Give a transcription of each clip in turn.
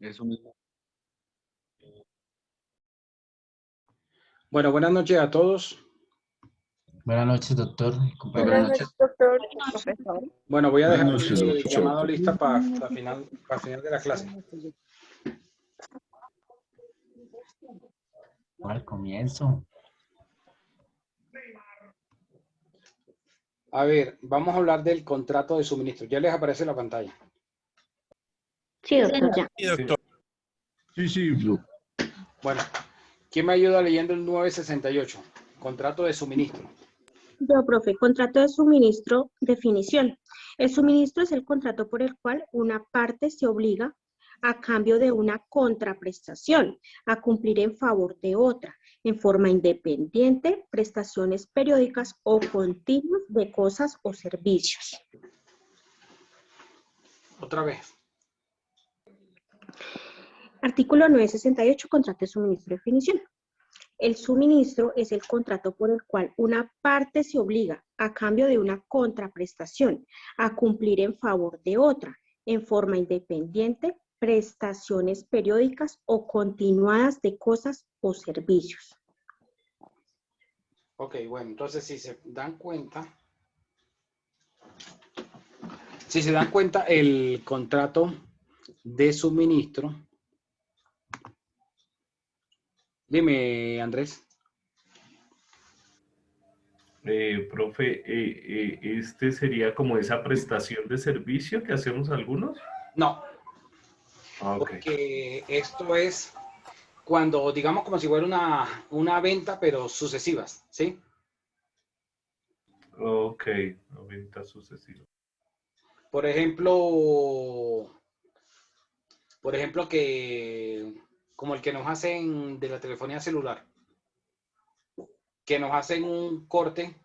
Eso mismo. Bueno, buenas noches a todos. Buenas noches, doctor. Buenas noches. Doctor, profesor. Bueno, voy a Buenas dejar noches, el doctor. llamado lista para final de la clase. Al comienzo. A ver, vamos a hablar del contrato de suministro. Ya les aparece la pantalla. Sí, doctor, ya. Sí. Bueno, ¿quién me ayuda leyendo el 968? Contrato de suministro. Yo, profe, contrato de suministro, definición. El suministro es el contrato por el cual una parte se obliga a cambio de una contraprestación a cumplir en favor de otra, en forma independiente, prestaciones periódicas o continuas de cosas o servicios. Otra vez. Artículo 968, contrato de suministro, definición. El suministro es el contrato por el cual una parte se obliga, a cambio de una contraprestación, a cumplir en favor de otra, en forma independiente, prestaciones periódicas o continuadas de cosas o servicios. Ok, bueno, entonces si se dan cuenta, el contrato de suministro. Dime, Andrés. Profe, ¿este sería como esa prestación de servicio que hacemos algunos? No, Ah, ok. porque esto es cuando, digamos, como si fuera una venta, pero sucesivas, ¿sí? Ok, no, venta sucesiva. Por ejemplo, que como el que nos hacen de la telefonía celular, que nos hacen un corte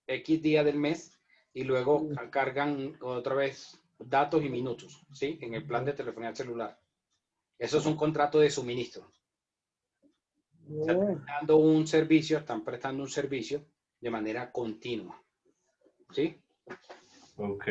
X día del mes y luego cargan otra vez datos y minutos, ¿sí? En el plan de telefonía celular. Eso es un contrato de suministro. O sea, están prestando un servicio de manera continua, ¿sí? Ok.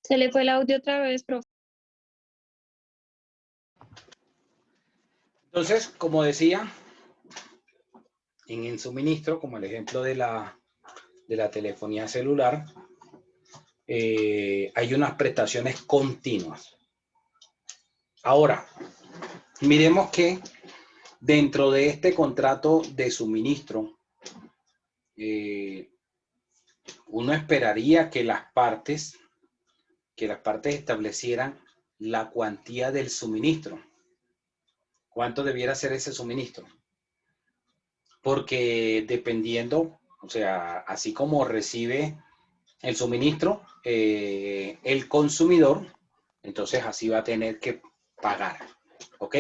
Se le fue el audio otra vez, profe. Entonces, como decía, en el suministro, como el ejemplo de la telefonía celular, hay unas prestaciones continuas. Ahora, miremos que dentro de este contrato de suministro, uno esperaría que las partes establecieran la cuantía del suministro. ¿Cuánto debiera ser ese suministro? Porque dependiendo, o sea, así como recibe el suministro, el consumidor, entonces así va a tener que pagar, ¿ok?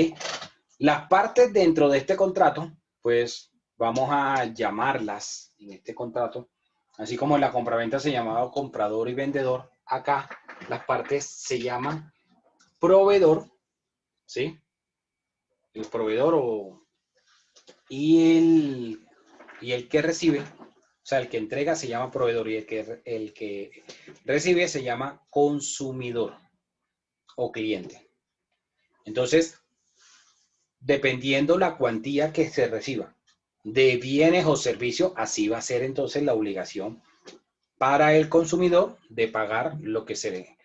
Las partes dentro de este contrato, pues vamos a llamarlas en este contrato, así como en la compraventa se llamaba comprador y vendedor, acá las partes se llaman proveedor, ¿sí? El proveedor y el que recibe, o sea, el que entrega se llama proveedor y el que recibe se llama consumidor o cliente. Entonces, dependiendo la cuantía que se reciba de bienes o servicios, así va a ser entonces la obligación para el consumidor de pagar lo que se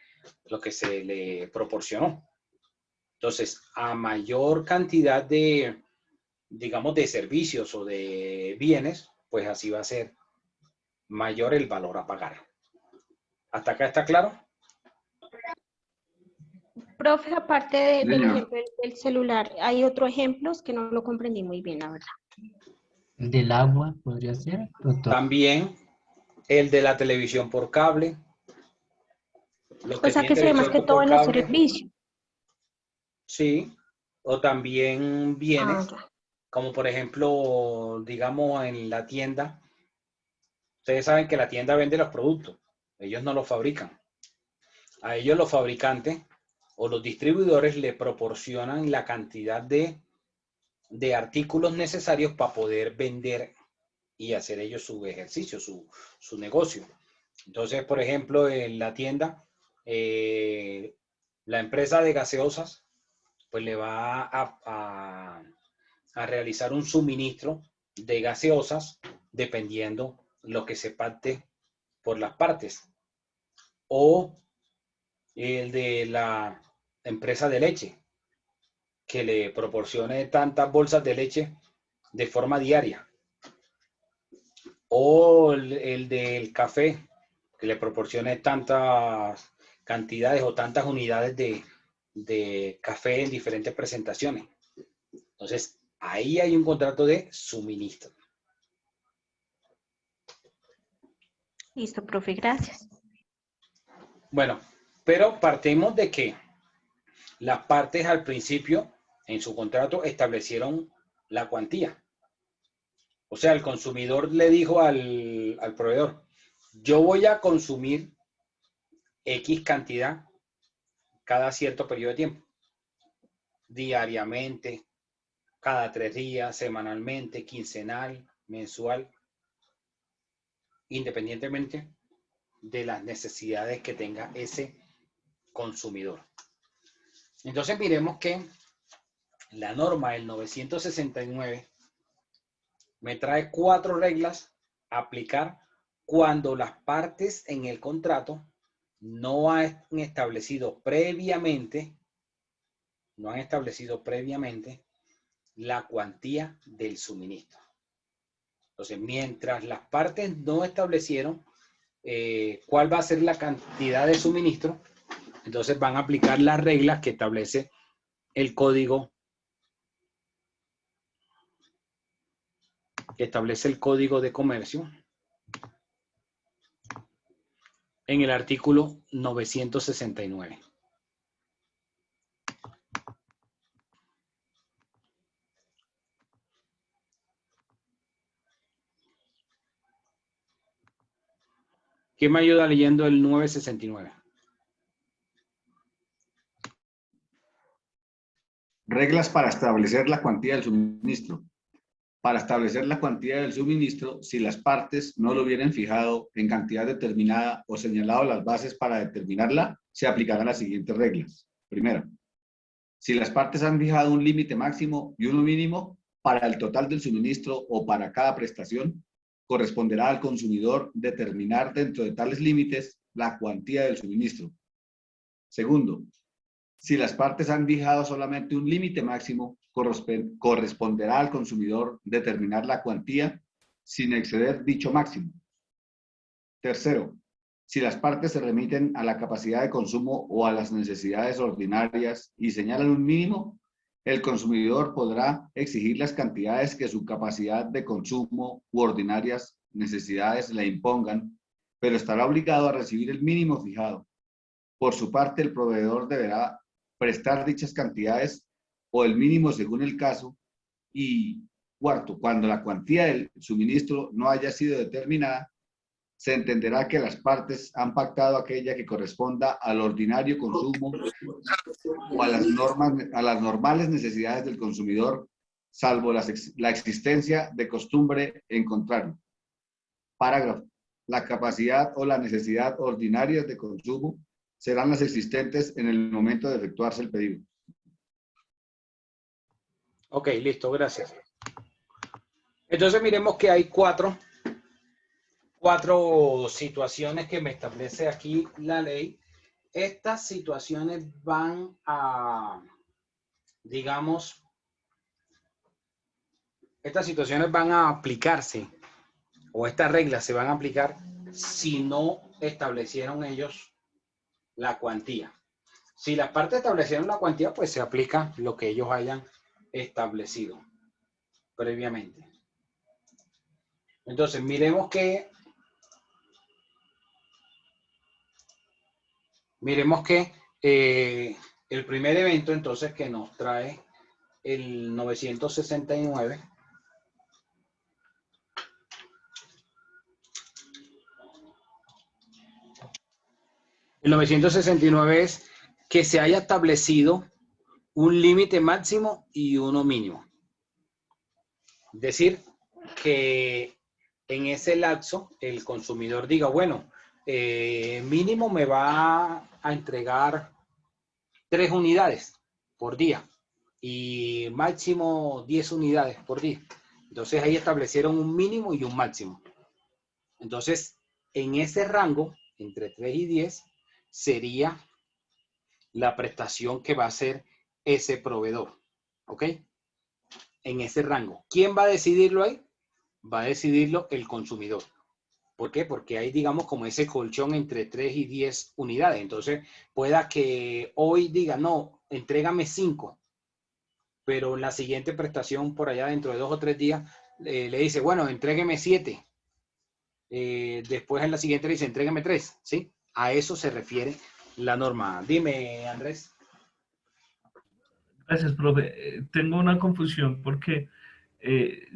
le proporcionó. Entonces, a mayor cantidad de, digamos, de servicios o de bienes, pues así va a ser mayor el valor a pagar. ¿Hasta acá está claro? Profe, aparte del Señor. ejemplo del celular, hay otros ejemplos que no lo comprendí muy bien, la verdad. Del agua, podría ser, doctor. También el de la televisión por cable. Los O que sea, tienen que se ve más que televisión todo por en los cable, servicios. sí. O también Ah, bienes, ya. como por ejemplo, digamos en la tienda. Ustedes saben que la tienda vende los productos, Ellos no lo fabrican. A ellos los fabricantes o los distribuidores le proporcionan la cantidad de artículos necesarios para poder vender y hacer ellos su ejercicio, su negocio. Entonces, por ejemplo, en la tienda, la empresa de gaseosas, pues le va a realizar un suministro de gaseosas dependiendo lo que se pacte por las partes. O el de la empresa de leche, que le proporcione tantas bolsas de leche de forma diaria. O el del café, que le proporcione tantas cantidades o tantas unidades de café en diferentes presentaciones. Entonces, ahí hay un contrato de suministro. Listo, profe, gracias. Bueno, pero partimos de que las partes al principio en su contrato establecieron la cuantía. O sea, el consumidor le dijo al proveedor, yo voy a consumir X cantidad cada cierto periodo de tiempo. Diariamente, cada 3 días, semanalmente, quincenal, mensual, independientemente de las necesidades que tenga ese consumidor. Entonces miremos que la norma del 969 me trae 4 reglas a aplicar cuando las partes en el contrato no han establecido previamente la cuantía del suministro. Entonces, mientras las partes no establecieron cuál va a ser la cantidad de suministro, entonces van a aplicar las reglas que establece el código de comercio en el artículo 969. ¿Quién me ayuda leyendo el 969? Reglas para establecer la cuantía del suministro. Para establecer la cuantía del suministro, si las partes no lo hubieran fijado en cantidad determinada o señalado las bases para determinarla, se aplicarán las siguientes reglas. Primero, si las partes han fijado un límite máximo y uno mínimo para el total del suministro o para cada prestación, corresponderá al consumidor determinar dentro de tales límites la cuantía del suministro. Segundo, si las partes han fijado solamente un límite máximo, corresponderá al consumidor determinar la cuantía sin exceder dicho máximo. Tercero, si las partes se remiten a la capacidad de consumo o a las necesidades ordinarias y señalan un mínimo, el consumidor podrá exigir las cantidades que su capacidad de consumo u ordinarias necesidades le impongan, pero estará obligado a recibir el mínimo fijado. Por su parte, el proveedor deberá prestar dichas cantidades o el mínimo según el caso. Y cuarto, cuando la cuantía del suministro no haya sido determinada, se entenderá que las partes han pactado aquella que corresponda al ordinario consumo o a las normales necesidades del consumidor, salvo la existencia de costumbre en contrario. Parágrafo. La capacidad o la necesidad ordinarias de consumo serán las existentes en el momento de efectuarse el pedido. Ok, listo, gracias. Entonces miremos que hay cuatro situaciones que me establece aquí la ley. Estas situaciones van a, digamos, estas situaciones van a aplicarse, o estas reglas se van a aplicar si no establecieron ellos la cuantía. Si las partes establecieron la cuantía, pues se aplica lo que ellos hayan establecido previamente. Entonces, miremos que el primer evento, entonces, que nos trae el 969, El 969 es que se haya establecido un límite máximo y uno mínimo. Es decir, que en ese lapso el consumidor diga, bueno, mínimo me va a entregar 3 unidades por día y máximo 10 unidades por día. Entonces ahí establecieron un mínimo y un máximo. Entonces, en ese rango, entre 3 y 10, sería la prestación que va a hacer ese proveedor. ¿Ok? En ese rango. ¿Quién va a decidirlo ahí? Va a decidirlo el consumidor. ¿Por qué? Porque hay, digamos, como ese colchón entre 3 y 10 unidades. Entonces, pueda que hoy diga, no, entrégame 5, pero la siguiente prestación por allá dentro de 2 o 3 días le dice, bueno, entrégueme 7. Después en la siguiente le dice, entrégueme 3, ¿sí? A eso se refiere la norma. Dime, Andrés. Gracias, profe. Tengo una confusión porque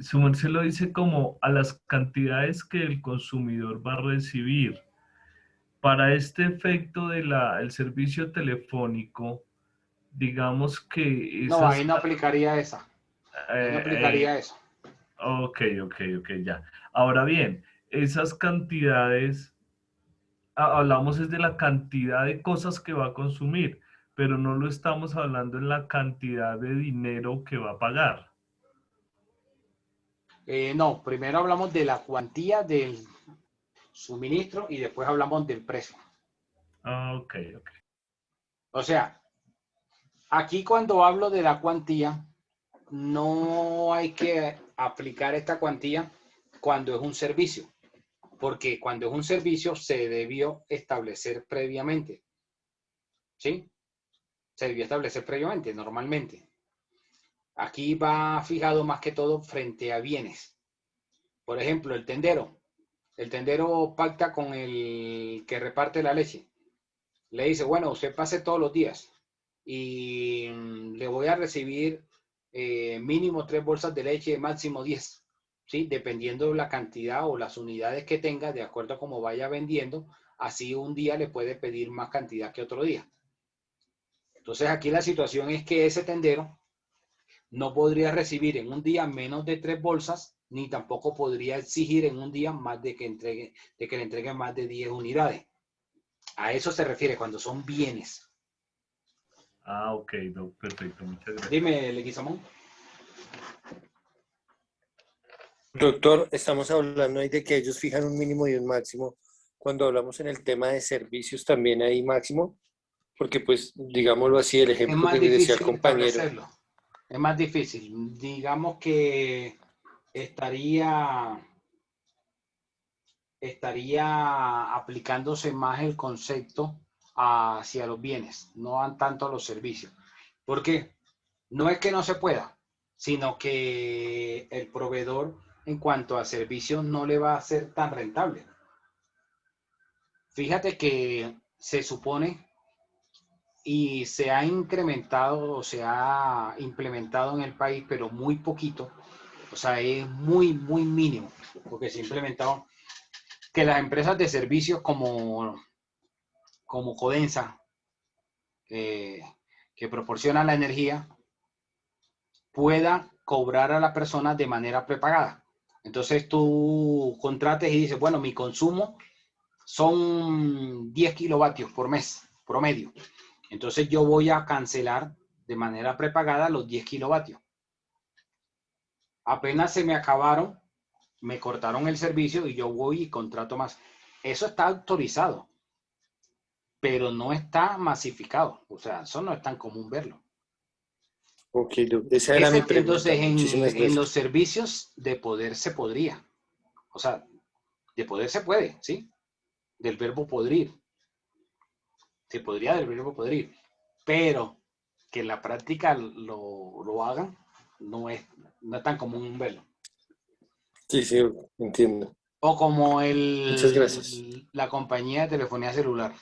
su merced lo dice como a las cantidades que el consumidor va a recibir. Para este efecto del servicio telefónico, digamos que No, ahí esas... no aplicaría esa. Ahí no aplicaría eso. Ok, ya. Ahora bien, esas cantidades, hablamos es de la cantidad de cosas que va a consumir, pero no lo estamos hablando en la cantidad de dinero que va a pagar. No, primero hablamos de la cuantía del suministro y después hablamos del precio. Ok. O sea, aquí cuando hablo de la cuantía, no hay que aplicar esta cuantía cuando es un servicio, porque cuando es un servicio se debió establecer previamente, ¿sí? Se debió establecer previamente, normalmente. Aquí va fijado más que todo frente a bienes. Por ejemplo, el tendero. El tendero pacta con el que reparte la leche. Le dice, bueno, usted pase todos los días y le voy a recibir mínimo 3 bolsas de leche, máximo 10, ¿sí? Dependiendo de la cantidad o las unidades que tenga, de acuerdo a cómo vaya vendiendo, así un día le puede pedir más cantidad que otro día. Entonces aquí la situación es que ese tendero no podría recibir en un día menos de 3 bolsas, ni tampoco podría exigir en un día más de que le entreguen más de 10 unidades. A eso se refiere cuando son bienes. Ok, no, perfecto, muchas gracias. Dime, Leguizamón. Doctor, estamos hablando ahí de que ellos fijan un mínimo y un máximo. Cuando hablamos en el tema de servicios también hay máximo, porque pues digámoslo así, el Es ejemplo más que decía el difícil compañero. establecerlo. Es más difícil. Digamos que estaría aplicándose más el concepto hacia los bienes, no tanto a los servicios. ¿Por qué? No es que no se pueda, sino que el proveedor en cuanto a servicios no le va a ser tan rentable. Fíjate que se supone y se ha incrementado o se ha implementado en el país, pero muy poquito, o sea, es muy, muy mínimo, porque se ha implementado que las empresas de servicios como Codensa, que proporcionan la energía, pueda cobrar a la persona de manera prepagada. Entonces tú contrates y dices, bueno, mi consumo son 10 kilovatios por mes, promedio. Entonces yo voy a cancelar de manera prepagada los 10 kilovatios. Apenas se me acabaron, me cortaron el servicio y yo voy y contrato más. Eso está autorizado, pero no está masificado. O sea, eso no es tan común verlo. Ok, esa era mi pregunta. Entonces, Muchísimas en los gracias. servicios de poder se podría. O sea, de poder se puede, ¿sí? Del verbo podrir. Se podría del verbo podrir. Pero que en la práctica lo hagan, no es tan común verlo. Sí, sí, entiendo. O como Muchas gracias. la compañía de telefonía celular.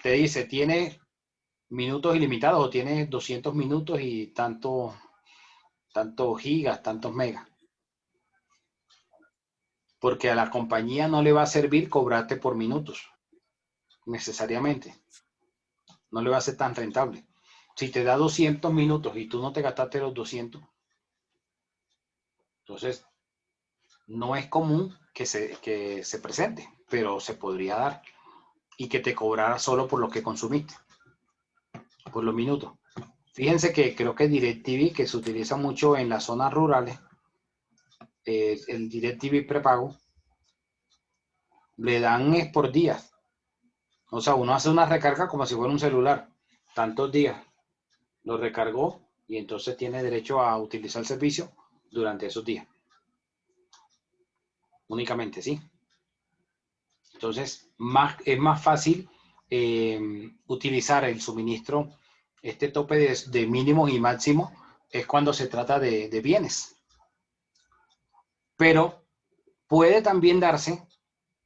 Te dice, tiene minutos ilimitados o tiene 200 minutos y tantos gigas, tantos megas. Porque a la compañía no le va a servir cobrarte por minutos. necesariamente. No le va a ser tan rentable. Si te da 200 minutos y tú no te gastaste los 200, entonces no es común que se presente, pero se podría dar. Y que te cobrara solo por lo que consumiste, por los minutos. Fíjense que creo que DirecTV, que se utiliza mucho en las zonas rurales, el DirecTV prepago, le dan es por días. O sea, uno hace una recarga como si fuera un celular. Tantos días lo recargó y entonces tiene derecho a utilizar el servicio durante esos días. Únicamente, ¿sí? Entonces, es más fácil utilizar el suministro, este tope de mínimo y máximo, es cuando se trata de bienes. Pero puede también darse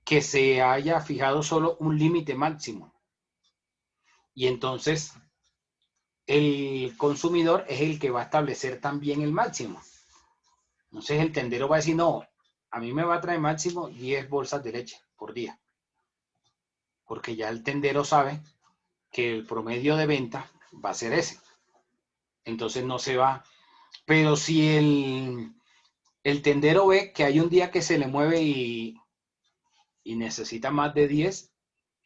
que se haya fijado solo un límite máximo. Y entonces, el consumidor es el que va a establecer también el máximo. Entonces, el tendero va a decir, no, a mí me va a traer máximo 10 bolsas de leche por día. Porque ya el tendero sabe que el promedio de venta va a ser ese. Entonces no se va. Pero si el tendero ve que hay un día que se le mueve y necesita más de 10,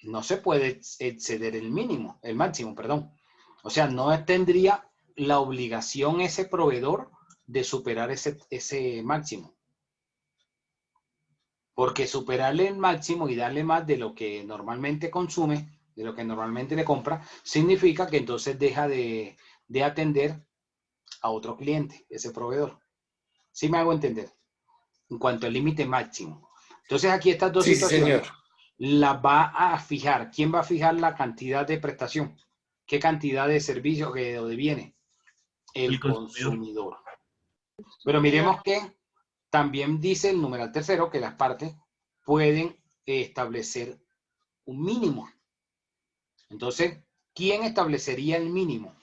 no se puede exceder el mínimo, el máximo, perdón. O sea, no tendría la obligación ese proveedor de superar ese máximo. Porque superarle el máximo y darle más de lo que normalmente consume, de lo que normalmente le compra, significa que entonces deja de atender a otro cliente, ese proveedor. ¿Sí me hago entender? En cuanto al límite máximo. Entonces aquí estas dos situaciones señor. las va a fijar. ¿Quién va a fijar la cantidad de prestación? ¿Qué cantidad de servicio o de bienes? El consumidor. Pero miremos que también dice el numeral tercero que las partes pueden establecer un mínimo. Entonces, ¿quién establecería el mínimo?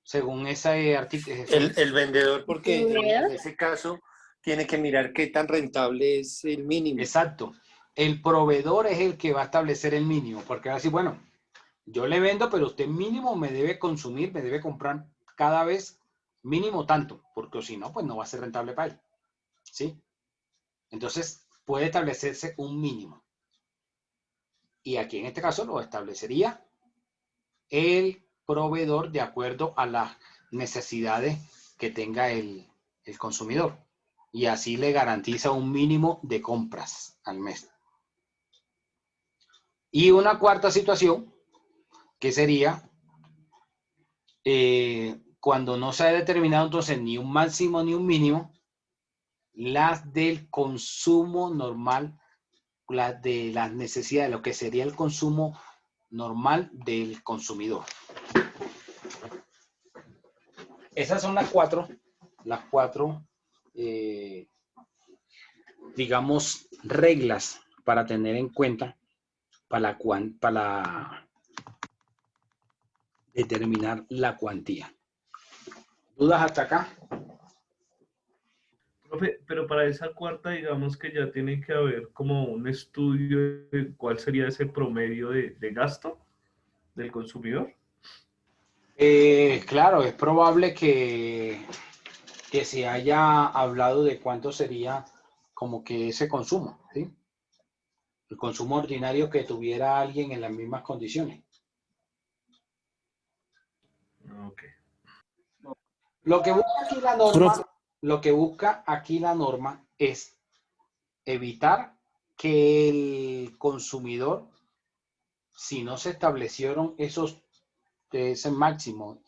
Según ese artículo. El vendedor, porque en ese caso tiene que mirar qué tan rentable es el mínimo. Exacto. El proveedor es el que va a establecer el mínimo, porque va a decir, bueno, yo le vendo, pero usted mínimo me debe consumir, me debe comprar cada vez mínimo tanto, porque si no, pues no va a ser rentable para él. ¿Sí? Entonces, puede establecerse un mínimo. Y aquí en este caso lo establecería el proveedor de acuerdo a las necesidades que tenga el consumidor. Y así le garantiza un mínimo de compras al mes. Y una cuarta situación, que sería cuando no se ha determinado entonces ni un máximo ni un mínimo, las del consumo normal, las de las necesidades, lo que sería el consumo normal del consumidor. Esas son las cuatro, digamos, reglas para tener en cuenta para determinar la cuantía. ¿Dudas hasta acá? Profe, pero para esa cuarta, digamos que ya tiene que haber como un estudio de cuál sería ese promedio de gasto del consumidor. Claro, es probable que se haya hablado de cuánto sería como que ese consumo, ¿sí? El consumo ordinario que tuviera alguien en las mismas condiciones. Ok. Lo que busca aquí la norma, lo que busca aquí la norma es evitar que el consumidor, si no se establecieron ese máximo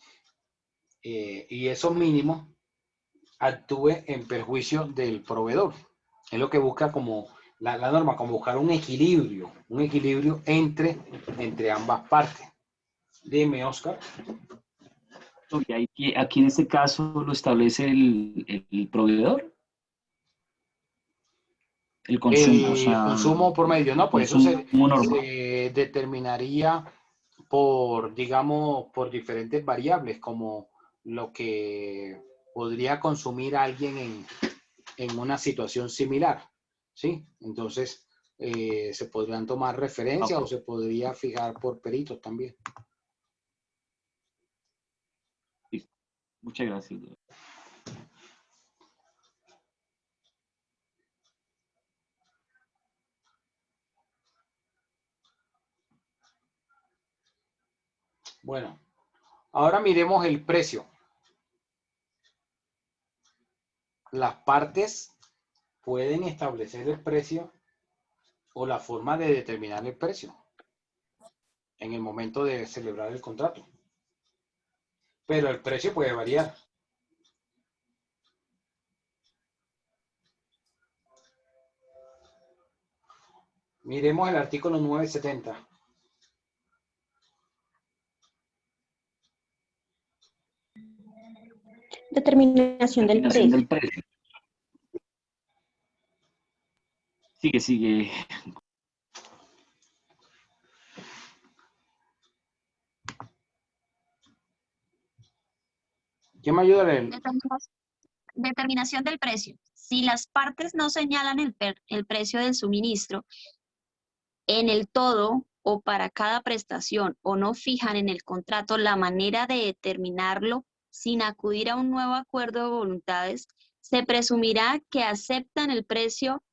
y esos mínimos, actúe en perjuicio del proveedor. Es lo que busca como la norma, como buscar un equilibrio entre ambas partes. Dime, Oscar. Aquí en este caso lo establece el proveedor. El consumo, o sea, consumo por medio, ¿no? Pues eso se determinaría por, digamos, por diferentes variables, como lo que podría consumir alguien en una situación similar, ¿sí? Entonces, se podrían tomar referencias Ok. o se podría fijar por peritos también. Listo. Muchas gracias. Bueno, ahora miremos el precio. Las partes pueden establecer el precio o la forma de determinar el precio en el momento de celebrar el contrato. Pero el precio puede variar. Miremos el artículo 970. Determinación del Determinación precio. del precio. Sigue. ¿Quién me ayuda a leer? Determinación del precio. Si las partes no señalan el precio del suministro en el todo o para cada prestación o no fijan en el contrato la manera de determinarlo sin acudir a un nuevo acuerdo de voluntades, se presumirá que aceptan el precio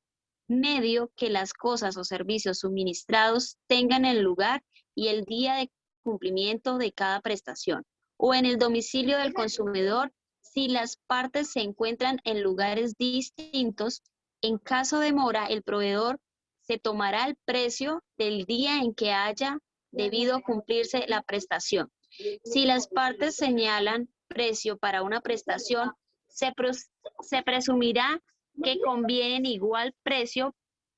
medio que las cosas o servicios suministrados tengan el lugar y el día de cumplimiento de cada prestación, o en el domicilio del consumidor si las partes se encuentran en lugares distintos. En caso de mora, el proveedor se tomará el precio del día en que haya debido cumplirse la prestación. Si las partes señalan precio para una prestación, se presumirá que convienen igual precio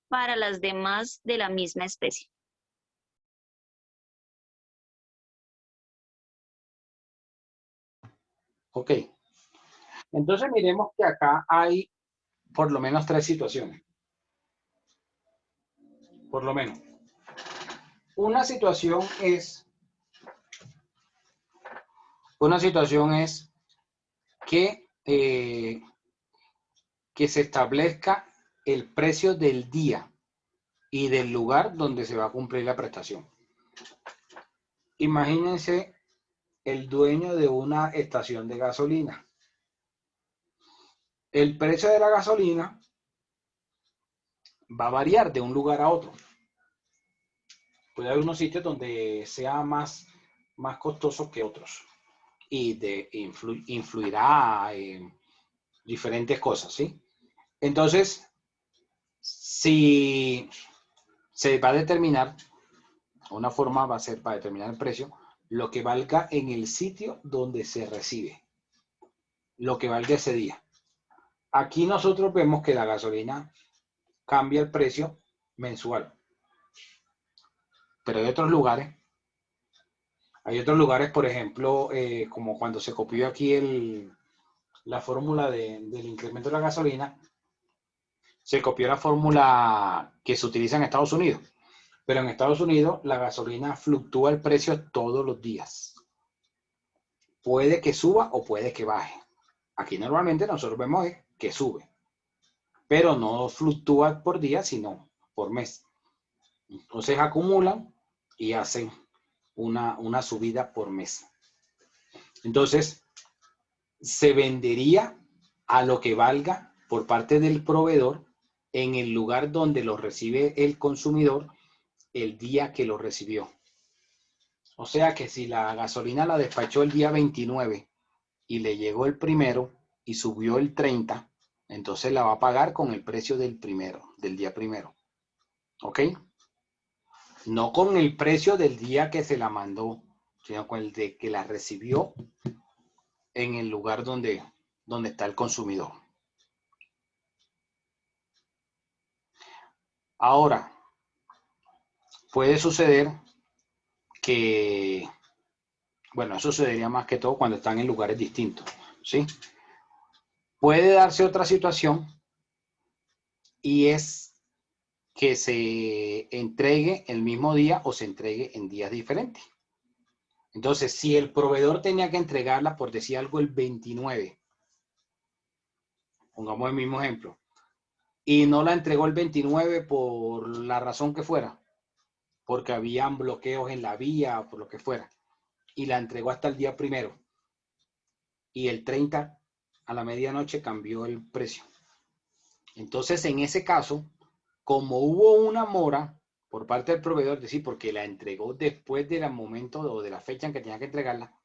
para las demás de la misma especie. Ok. Entonces miremos que acá hay por lo menos tres situaciones. Por lo menos. Una situación es que, que se establezca el precio del día y del lugar donde se va a cumplir la prestación. Imagínense el dueño de una estación de gasolina. El precio de la gasolina va a variar de un lugar a otro. Puede haber unos sitios donde sea más costoso que otros y influirá en diferentes cosas, ¿sí? Entonces, si se va a determinar, una forma va a ser para determinar el precio, lo que valga en el sitio donde se recibe, lo que valga ese día. Aquí nosotros vemos que la gasolina cambia el precio mensual, pero hay otros lugares, por ejemplo, como cuando se copió aquí la fórmula del incremento de la gasolina, se copió la fórmula que se utiliza en Estados Unidos. Pero en Estados Unidos la gasolina fluctúa el precio todos los días. Puede que suba o puede que baje. Aquí normalmente nosotros vemos que sube, pero no fluctúa por día, sino por mes. Entonces acumulan y hacen una subida por mes. Entonces, se vendería a lo que valga por parte del proveedor en el lugar donde lo recibe el consumidor el día que lo recibió. O sea que si la gasolina la despachó el día 29 y le llegó el primero y subió el 30, entonces la va a pagar con el precio del primero, del día primero. ¿Ok? No con el precio del día que se la mandó, sino con el de que la recibió en el lugar donde está el consumidor. Ahora, puede suceder que, bueno, eso sucedería más que todo cuando están en lugares distintos, ¿sí? Puede darse otra situación y es que se entregue el mismo día o se entregue en días diferentes. Entonces, si el proveedor tenía que entregarla, por decir algo, el 29, pongamos el mismo ejemplo, y no la entregó el 29 por la razón que fuera, porque habían bloqueos en la vía o por lo que fuera, y la entregó hasta el día 1 y el 30 a la medianoche cambió el precio. Entonces, en ese caso, como hubo una mora por parte del proveedor, es decir, porque la entregó después del momento o de la fecha en que tenía que entregarla,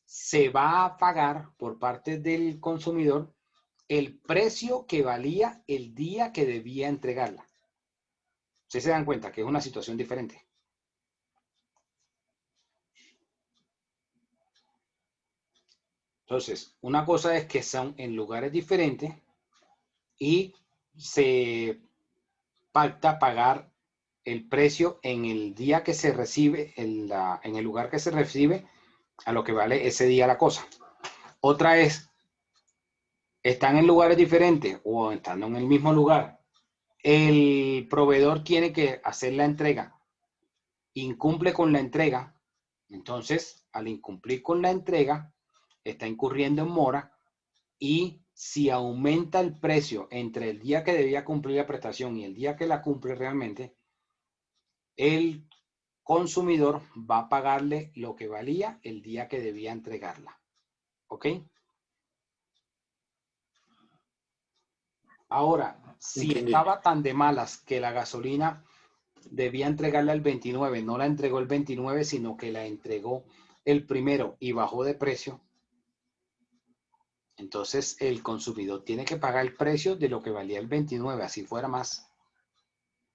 se va a pagar por parte del consumidor el precio que valía el día que debía entregarla. ¿Ustedes se dan cuenta que es una situación diferente? Entonces, una cosa es que son en lugares diferentes y se pacta pagar el precio en el día que se recibe, en el lugar que se recibe, a lo que vale ese día la cosa. Otra es, están en lugares diferentes o estando en el mismo lugar, el proveedor tiene que hacer la entrega, incumple con la entrega, entonces al incumplir con la entrega, está incurriendo en mora y si aumenta el precio entre el día que debía cumplir la prestación y el día que la cumple realmente, el consumidor va a pagarle lo que valía el día que debía entregarla. ¿Ok? Ahora, si estaba tan de malas que la gasolina debía entregarla el 29, no la entregó el 29, sino que la entregó el 1 y bajó de precio, entonces el consumidor tiene que pagar el precio de lo que valía el 29, así fuera más.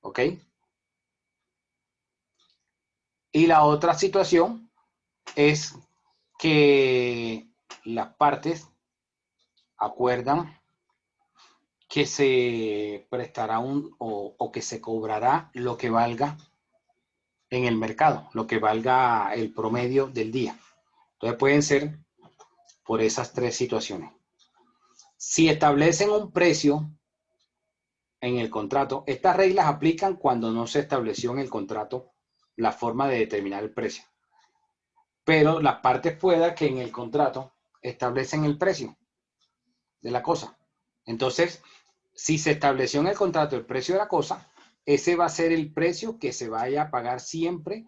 ¿Ok? Y la otra situación es que las partes acuerdan que se prestará o que se cobrará lo que valga en el mercado, lo que valga el promedio del día. Entonces pueden ser por esas tres situaciones. Si establecen un precio en el contrato, estas reglas aplican cuando no se estableció en el contrato la forma de determinar el precio. Pero las partes pueda que en el contrato establecen el precio de la cosa. Entonces, si se estableció en el contrato el precio de la cosa, ese va a ser el precio que se vaya a pagar siempre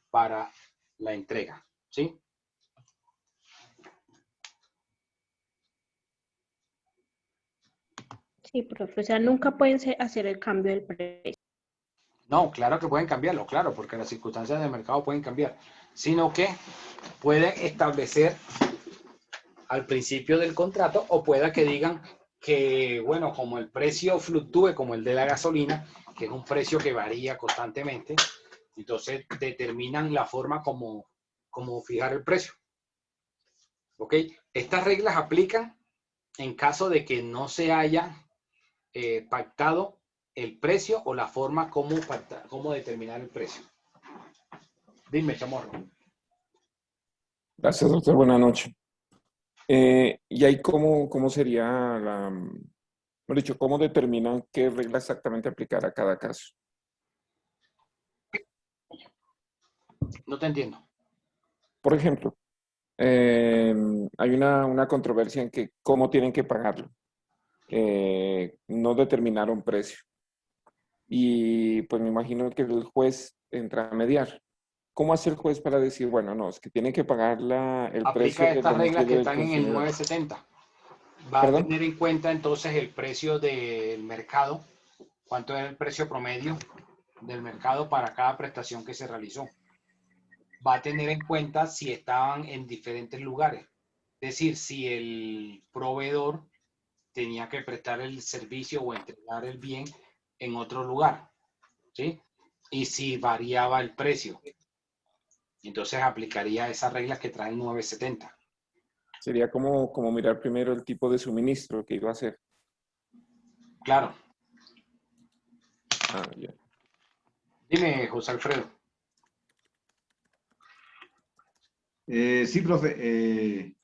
para la entrega. ¿Sí? Sí, profe, o sea, nunca pueden hacer el cambio del precio. No, claro que pueden cambiarlo, claro, porque las circunstancias del mercado pueden cambiar, sino que pueden establecer al principio del contrato o pueda que digan que, bueno, como el precio fluctúe como el de la gasolina, que es un precio que varía constantemente, entonces determinan la forma como fijar el precio. ¿Ok? Estas reglas aplican en caso de que no se haya pactado el precio o la forma como determinar el precio. Dime, Chamorro. Gracias, doctor. Buenas noches. ¿Y ahí cómo sería mejor dicho, cómo determinan qué regla exactamente aplicar a cada caso? No te entiendo. Por ejemplo, hay una controversia en que cómo tienen que pagarlo. No determinaron precio. Y pues me imagino que el juez entra a mediar. ¿Cómo hace el juez para decir, bueno, no, es que tiene que pagar el precio Aplica del estas reglas que domicilio del están en el consumidor? 970. Va a ¿Perdón? tener en cuenta entonces el precio del mercado, cuánto es el precio promedio del mercado para cada prestación que se realizó. Va a tener en cuenta si estaban en diferentes lugares. Es decir, si el proveedor tenía que prestar el servicio o entregar el bien en otro lugar, ¿sí? Y si variaba el precio. Entonces aplicaría esas reglas que trae el 970. Sería como mirar primero el tipo de suministro que iba a hacer. Claro. Ah, ya. Dime, José Alfredo. Sí, profe.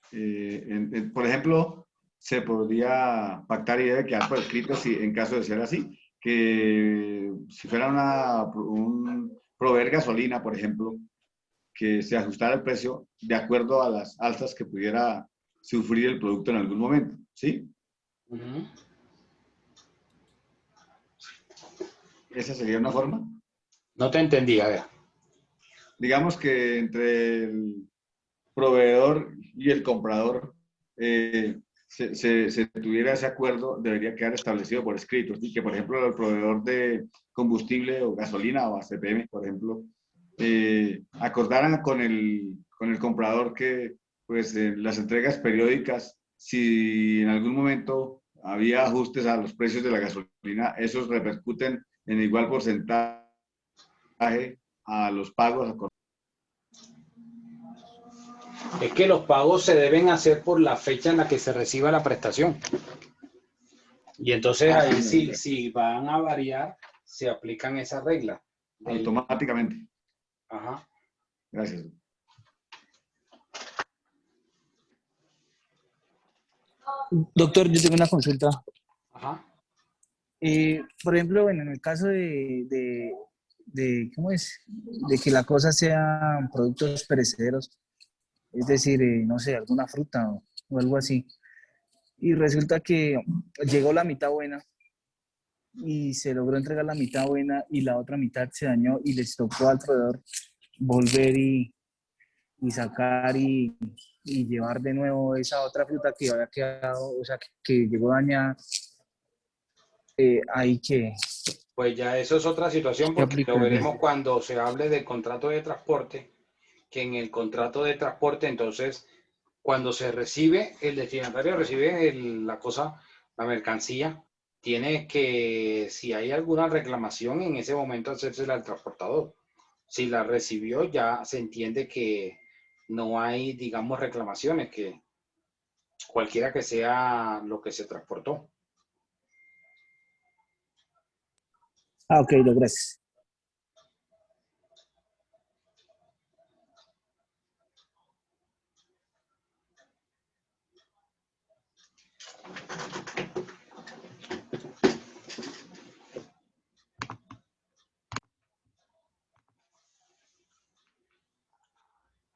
Por ejemplo, se podría pactar y debe quedar por escrito si, en caso de ser así, que si fuera un proveer gasolina, por ejemplo, que se ajustara el precio de acuerdo a las alzas que pudiera sufrir el producto en algún momento, ¿sí? esa sería una forma. No te entendí, a ver. Digamos que entre el proveedor y el comprador se tuviera ese acuerdo, debería quedar establecido por escrito. Y que, por ejemplo, el proveedor de combustible o gasolina o ACPM, por ejemplo, acordaran con el comprador que pues, las entregas periódicas, si en algún momento había ajustes a los precios de la gasolina, esos repercuten en igual porcentaje a los pagos. Es que los pagos se deben hacer por la fecha en la que se reciba la prestación. Y entonces ahí sí, si van a variar, se aplican esas reglas. Automáticamente. Ajá. Gracias. Doctor, yo tengo una consulta. Ajá. Por ejemplo, bueno, en el caso ¿cómo es? De que la cosa sean productos perecederos, es decir, no sé, alguna fruta o algo así. Y resulta que llegó la mitad buena y se logró entregar la mitad buena y la otra mitad se dañó y les tocó al proveedor volver y sacar y llevar de nuevo esa otra fruta que había quedado, o sea, que llegó dañada. Ahí que... Pues ya eso es otra situación porque lo veremos cuando se hable del contrato de transporte, que en el contrato de transporte entonces cuando se recibe, el destinatario recibe la cosa, la mercancía, tiene que, si hay alguna reclamación en ese momento, hacérsela al transportador. Si la recibió, ya se entiende que no hay, digamos, reclamaciones, que cualquiera que sea lo que se transportó. Ok, gracias.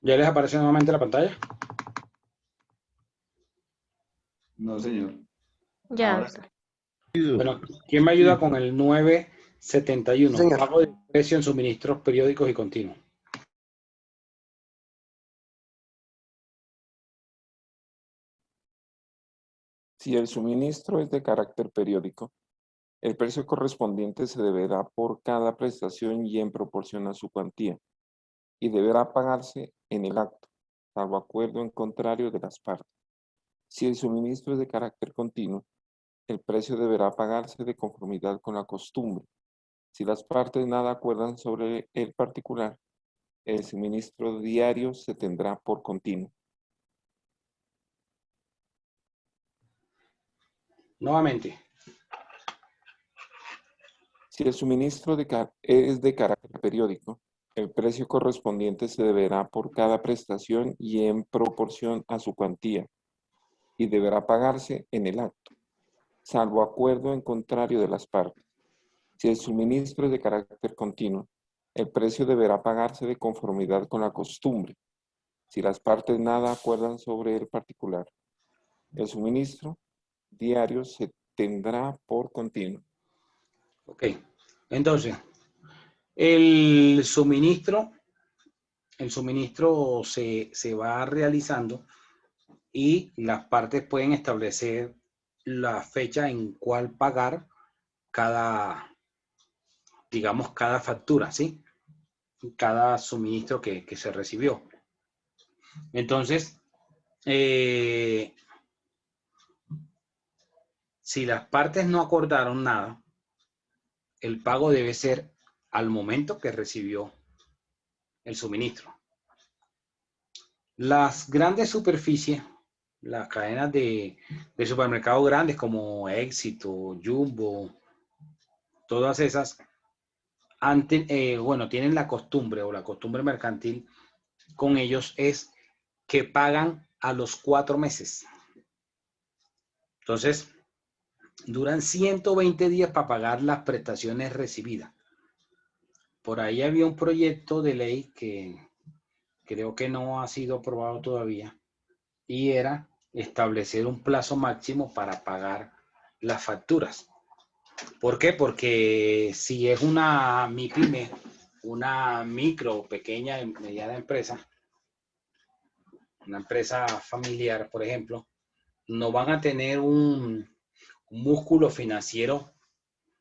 ¿Ya les aparece nuevamente la pantalla? No, señor. Ya. Ahora sí. Bueno, ¿quién me ayuda con el 971? Señor. Pago de precio en suministros periódicos y continuos. Si el suministro es de carácter periódico, el precio correspondiente se deberá por cada prestación y en proporción a su cuantía, y deberá pagarse en el acto, salvo acuerdo en contrario de las partes. Si el suministro es de carácter continuo, el precio deberá pagarse de conformidad con la costumbre. Si las partes nada acuerdan sobre el particular, el suministro diario se tendrá por continuo. Nuevamente. Si el suministro es de carácter periódico, el precio correspondiente se deberá por cada prestación y en proporción a su cuantía, y deberá pagarse en el acto, salvo acuerdo en contrario de las partes. Si el suministro es de carácter continuo, el precio deberá pagarse de conformidad con la costumbre, si las partes nada acuerdan sobre el particular. El suministro diario se tendrá por continuo. Ok, entonces, el suministro se va realizando y las partes pueden establecer la fecha en cual pagar cada, digamos, cada factura, ¿sí? Cada suministro que se recibió. Entonces, si las partes no acordaron nada, el pago debe ser al momento que recibió el suministro. Las grandes superficies, las cadenas de supermercados grandes como Éxito, Jumbo, todas esas, tienen la costumbre o la costumbre mercantil con ellos es que pagan a los 4 meses. Entonces, duran 120 días para pagar las prestaciones recibidas. Por ahí había un proyecto de ley que creo que no ha sido aprobado todavía y era establecer un plazo máximo para pagar las facturas. ¿Por qué? Porque si es una MIPYME, una micro, pequeña y mediana empresa, una empresa familiar, por ejemplo, no van a tener un músculo financiero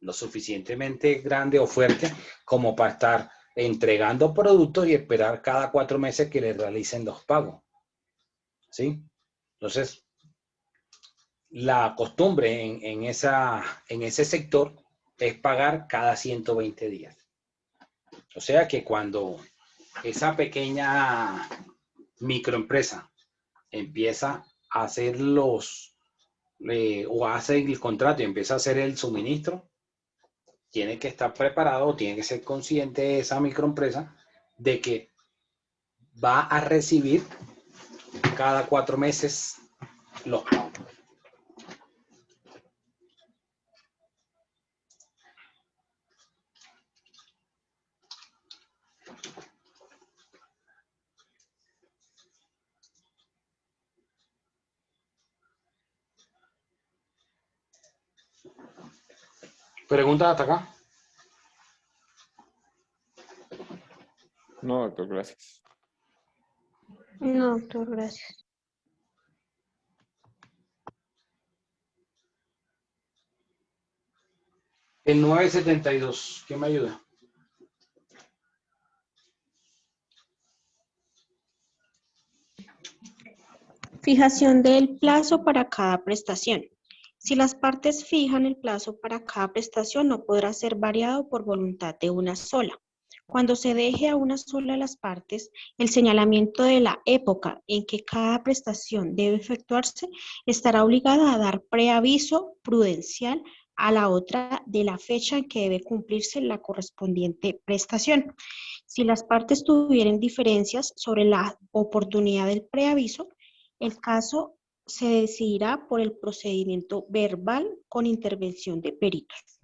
lo suficientemente grande o fuerte como para estar entregando productos y esperar cada 4 meses que le realicen los pagos. ¿Sí? Entonces, la costumbre en ese sector es pagar cada 120 días. O sea que cuando esa pequeña microempresa empieza a hacer o hace el contrato y empieza a hacer el suministro, tiene que estar preparado, tiene que ser consciente esa microempresa de que va a recibir cada 4 meses los pagos. ¿Preguntas hasta acá? No, doctor, gracias. No, doctor, gracias. El 972, ¿quién me ayuda? Fijación del plazo para cada prestación. Si las partes fijan el plazo para cada prestación, no podrá ser variado por voluntad de una sola. Cuando se deje a una sola de las partes, el señalamiento de la época en que cada prestación debe efectuarse estará obligada a dar preaviso prudencial a la otra de la fecha en que debe cumplirse la correspondiente prestación. Si las partes tuvieran diferencias sobre la oportunidad del preaviso, el caso se decidirá por el procedimiento verbal con intervención de peritos.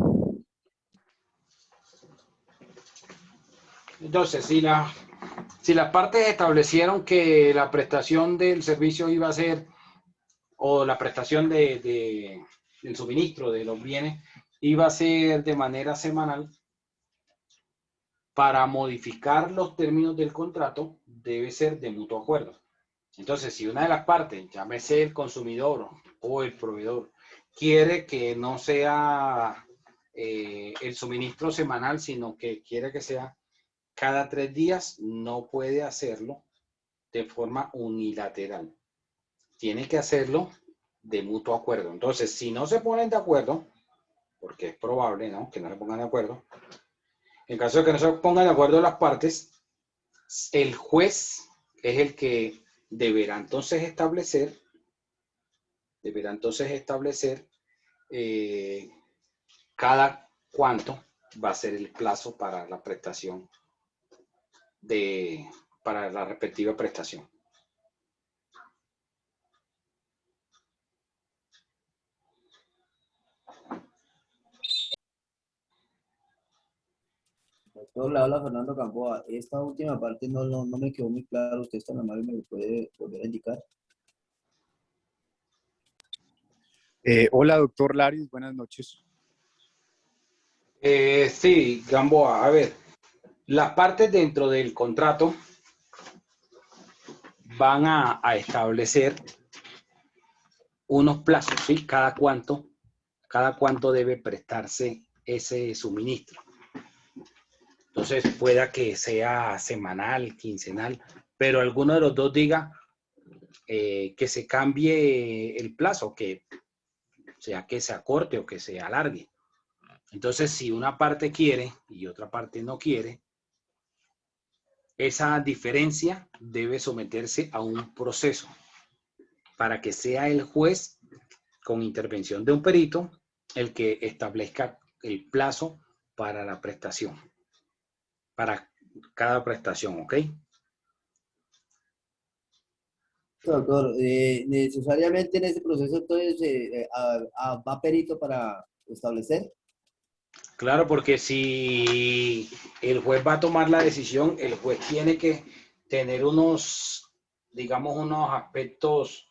Entonces, si las partes establecieron que la prestación del servicio iba a ser, o la prestación del suministro de los bienes, iba a ser de manera semanal, para modificar los términos del contrato debe ser de mutuo acuerdo. Entonces, si una de las partes, llámese el consumidor o el proveedor, quiere que no sea el suministro semanal, sino que quiere que sea cada 3 días, no puede hacerlo de forma unilateral. Tiene que hacerlo de mutuo acuerdo. Entonces, si no se ponen de acuerdo, porque es probable, ¿no?, que no se pongan de acuerdo, en caso de que no se pongan de acuerdo las partes, el juez es el que deberá entonces establecer cada cuánto va a ser el plazo para la prestación para la respectiva prestación. Doctor, le habla Fernando Gamboa. Esta última parte no me quedó muy claro. ¿Usted está normal y me lo puede volver a indicar? Hola, doctor Laris, buenas noches. Sí, Gamboa, a ver, las partes dentro del contrato van a establecer unos plazos, ¿sí? Cada cuánto debe prestarse ese suministro. Entonces, pueda que sea semanal, quincenal, pero alguno de los dos diga que se cambie el plazo, que sea que se acorte o que se alargue. Entonces, si una parte quiere y otra parte no quiere, esa diferencia debe someterse a un proceso para que sea el juez, con intervención de un perito, el que establezca el plazo para la prestación, para cada prestación, ¿ok? Doctor, necesariamente en ese proceso entonces va perito para establecer. Claro, porque si el juez va a tomar la decisión, el juez tiene que tener unos aspectos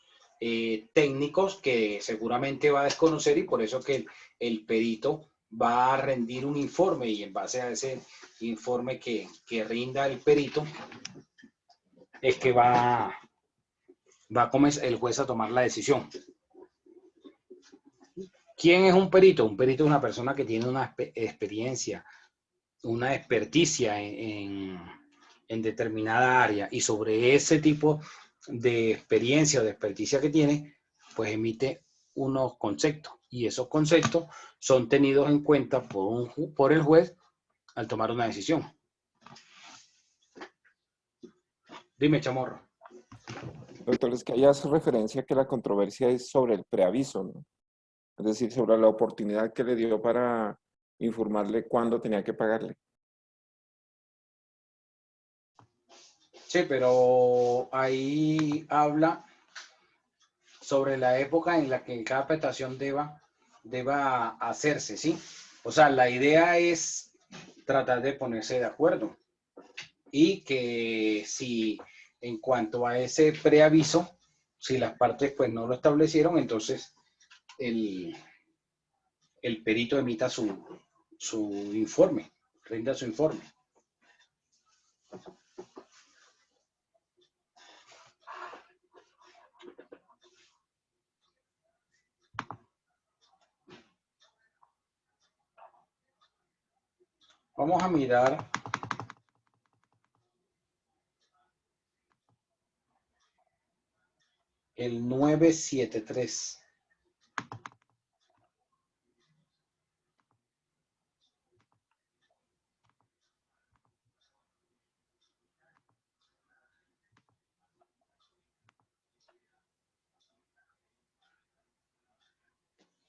técnicos que seguramente va a desconocer, y por eso que el perito va a rendir un informe y en base a ese informe que rinda el perito es que va el juez a tomar la decisión. ¿Quién es un perito? Un perito es una persona que tiene una experiencia, una experticia en determinada área, y sobre ese tipo de experiencia o de experticia que tiene, pues emite unos conceptos, y esos conceptos son tenidos en cuenta por el juez al tomar una decisión. Dime, Chamorro. Doctor, es que ahí hace referencia que la controversia es sobre el preaviso, ¿no? Es decir, sobre la oportunidad que le dio para informarle cuándo tenía que pagarle. Sí, pero ahí habla sobre la época en la que cada prestación deba hacerse, ¿sí? O sea, la idea es tratar de ponerse de acuerdo y que si en cuanto a ese preaviso, si las partes pues no lo establecieron, entonces el perito emita su informe, rinda su informe. Vamos a mirar el 973.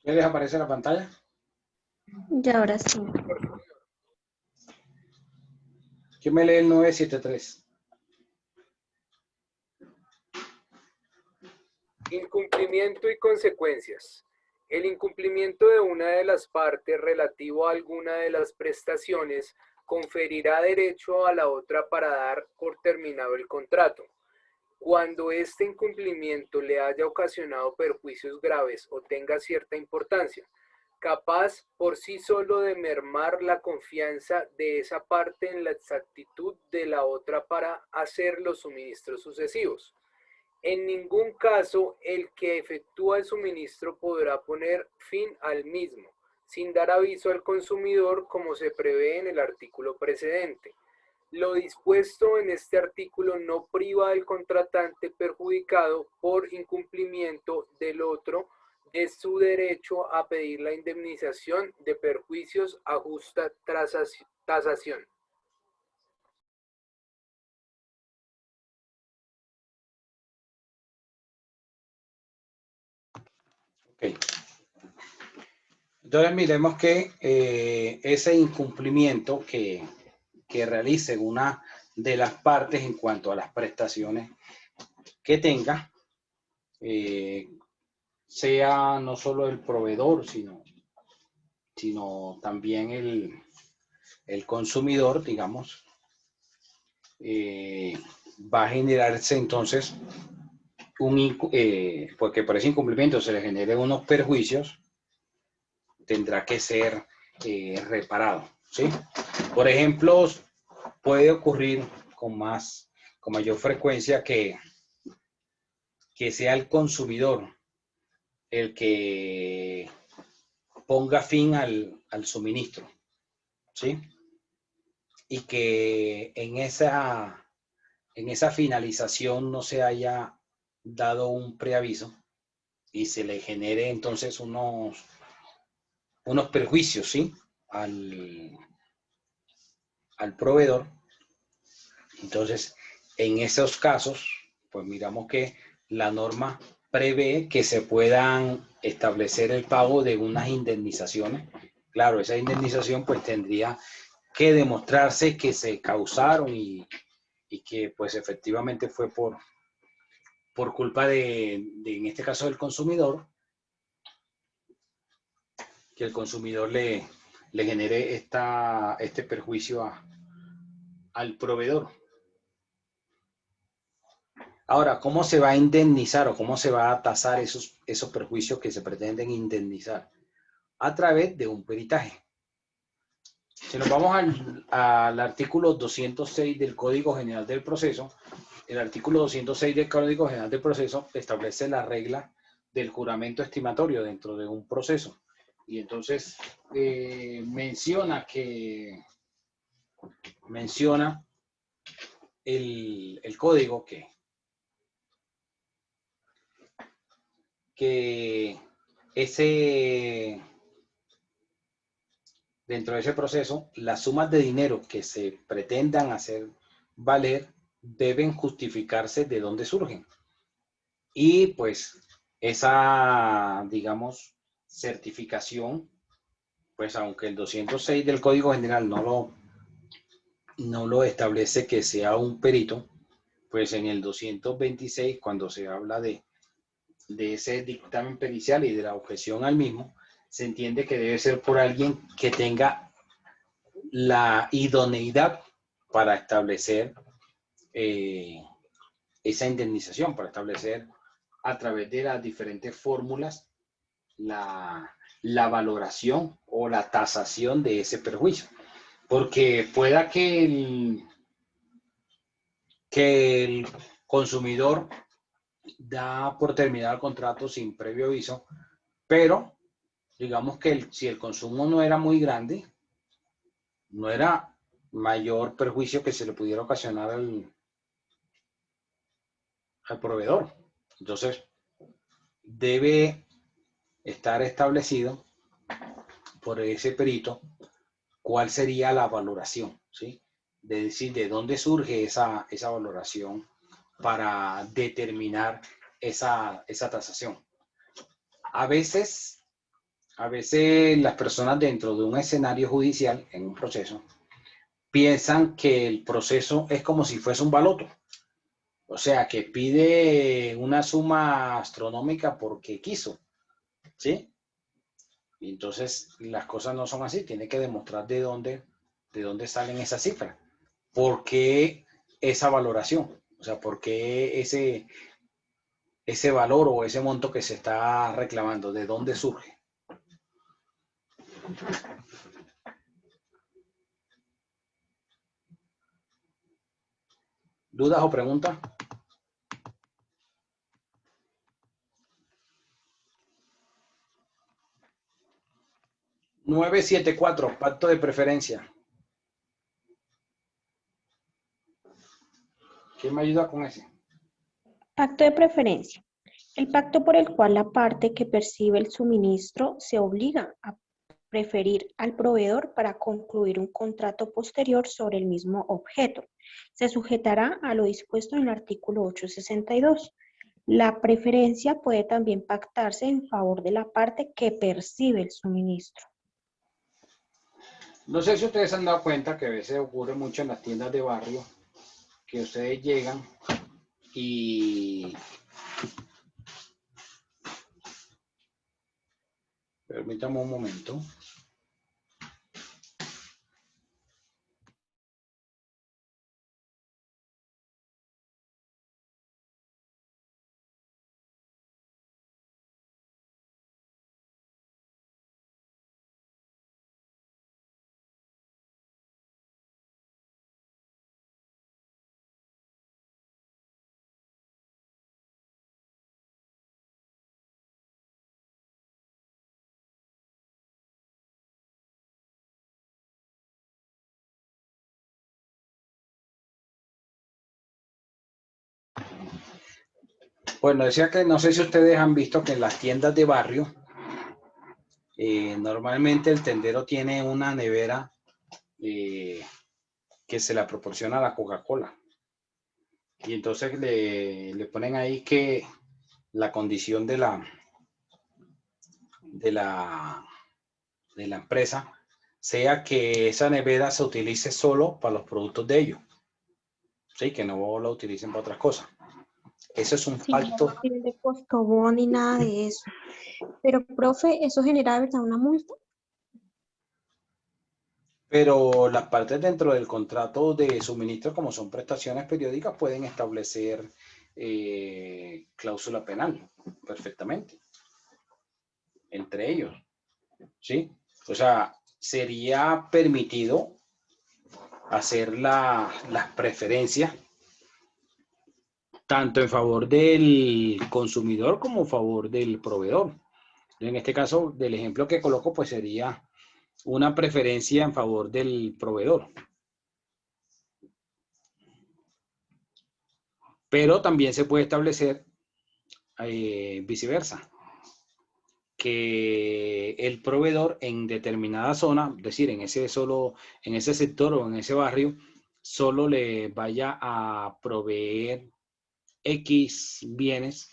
¿Qué les aparece en la pantalla? Y ahora sí. ¿Quién me lee el 973? Incumplimiento y consecuencias. El incumplimiento de una de las partes relativo a alguna de las prestaciones conferirá derecho a la otra para dar por terminado el contrato. Cuando este incumplimiento le haya ocasionado perjuicios graves o tenga cierta importancia, capaz por sí solo de mermar la confianza de esa parte en la exactitud de la otra para hacer los suministros sucesivos. En ningún caso el que efectúa el suministro podrá poner fin al mismo, sin dar aviso al consumidor como se prevé en el artículo precedente. Lo dispuesto en este artículo no priva al contratante perjudicado por incumplimiento del otro de su derecho a pedir la indemnización de perjuicios a justa tasación. Okay. Entonces miremos que ese incumplimiento que realice una de las partes en cuanto a las prestaciones que tenga, sea no solo el proveedor, sino también el consumidor, digamos, va a generarse entonces porque por ese incumplimiento se le genere unos perjuicios, tendrá que ser reparado, ¿sí? Por ejemplo, puede ocurrir con mayor frecuencia que sea el consumidor el que ponga fin al suministro, ¿sí? Y que en esa finalización no se haya dado un preaviso y se le genere entonces unos perjuicios, ¿sí? al proveedor. Entonces, en esos casos, pues miramos que la norma prevé que se puedan establecer el pago de unas indemnizaciones. Claro, esa indemnización pues tendría que demostrarse que se causaron y que pues efectivamente fue por culpa de, en este caso, del consumidor, que el consumidor le genere este perjuicio al proveedor. Ahora, ¿cómo se va a indemnizar o cómo se va a tasar esos perjuicios que se pretenden indemnizar? A través de un peritaje. Si nos vamos al artículo 206 del Código General del Proceso, el artículo 206 del Código General del Proceso establece la regla del juramento estimatorio dentro de un proceso. Y entonces menciona el código que dentro de ese proceso, las sumas de dinero que se pretendan hacer valer deben justificarse de dónde surgen. Y pues esa, digamos, certificación, pues aunque el 206 del Código General no lo establece que sea un perito, pues en el 226, cuando se habla de ese dictamen pericial y de la objeción al mismo, se entiende que debe ser por alguien que tenga la idoneidad para establecer esa indemnización, para establecer a través de las diferentes fórmulas la valoración o la tasación de ese perjuicio. Porque pueda que el consumidor da por terminado el contrato sin previo aviso, pero digamos que si el consumo no era muy grande, no era mayor perjuicio que se le pudiera ocasionar al proveedor. Entonces, debe estar establecido por ese perito cuál sería la valoración, ¿sí? De decir, de dónde surge esa valoración para determinar esa tasación. A veces las personas dentro de un escenario judicial, en un proceso, piensan que el proceso es como si fuese un baloto. O sea, que pide una suma astronómica porque quiso, ¿sí? Y entonces las cosas no son así. Tiene que demostrar de dónde salen esas cifras. ¿Por qué esa valoración? O sea, ¿por qué ese valor o ese monto que se está reclamando? ¿De dónde surge? ¿Dudas o preguntas? (974) Pacto de preferencia. ¿Quién me ayuda con ese? Pacto de preferencia. El pacto por el cual la parte que percibe el suministro se obliga a preferir al proveedor para concluir un contrato posterior sobre el mismo objeto. Se sujetará a lo dispuesto en el artículo 862. La preferencia puede también pactarse en favor de la parte que percibe el suministro. No sé si ustedes se han dado cuenta que a veces ocurre mucho en las tiendas de barrio, que ustedes llegan y permítame un momento. Bueno, decía que no sé si ustedes han visto que en las tiendas de barrio, normalmente el tendero tiene una nevera que se la proporciona a la Coca-Cola. Y entonces le ponen ahí que la condición de la empresa sea que esa nevera se utilice solo para los productos de ellos. Sí, que no la utilicen para otras cosas. Eso es un pacto. No tiene de Costobón ni nada de eso. Pero, profe, ¿eso genera, verdad, una multa? Pero las partes dentro del contrato de suministro, como son prestaciones periódicas, pueden establecer cláusula penal perfectamente entre ellos, ¿sí? O sea, sería permitido hacer las preferencias tanto en favor del consumidor como en favor del proveedor. En este caso, del ejemplo que coloco, pues sería una preferencia en favor del proveedor. Pero también se puede establecer viceversa, que el proveedor en determinada zona, es decir, en ese sector o en ese barrio, solo le vaya a proveer X bienes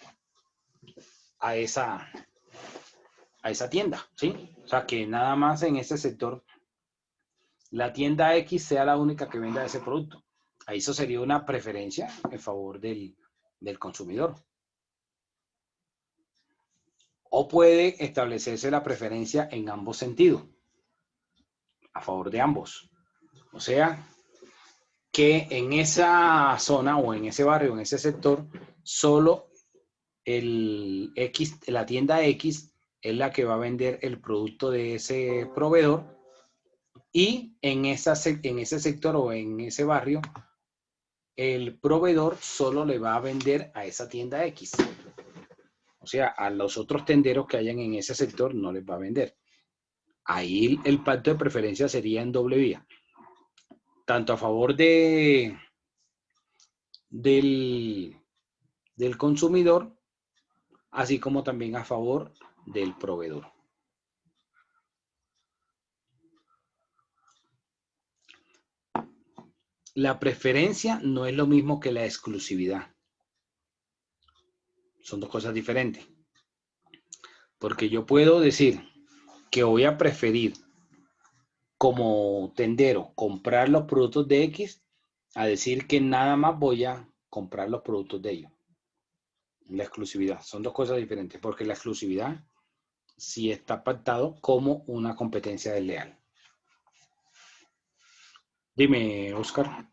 a esa tienda, ¿sí? O sea, que nada más en ese sector la tienda X sea la única que venda ese producto. Ahí eso sería una preferencia en favor del consumidor. O puede establecerse la preferencia en ambos sentidos, a favor de ambos. O sea, que en esa zona o en ese barrio, en ese sector, solo la tienda X es la que va a vender el producto de ese proveedor, y en ese sector o en ese barrio, el proveedor solo le va a vender a esa tienda X. O sea, a los otros tenderos que hayan en ese sector no les va a vender. Ahí el pacto de preferencia sería en doble vía. Tanto a favor del consumidor, así como también a favor del proveedor. La preferencia no es lo mismo que la exclusividad. Son dos cosas diferentes. Porque yo puedo decir que voy a preferir como tendero comprar los productos de X a decir que nada más voy a comprar los productos de ellos. La exclusividad. Son dos cosas diferentes, porque la exclusividad sí está pactado como una competencia desleal. Dime, Oscar.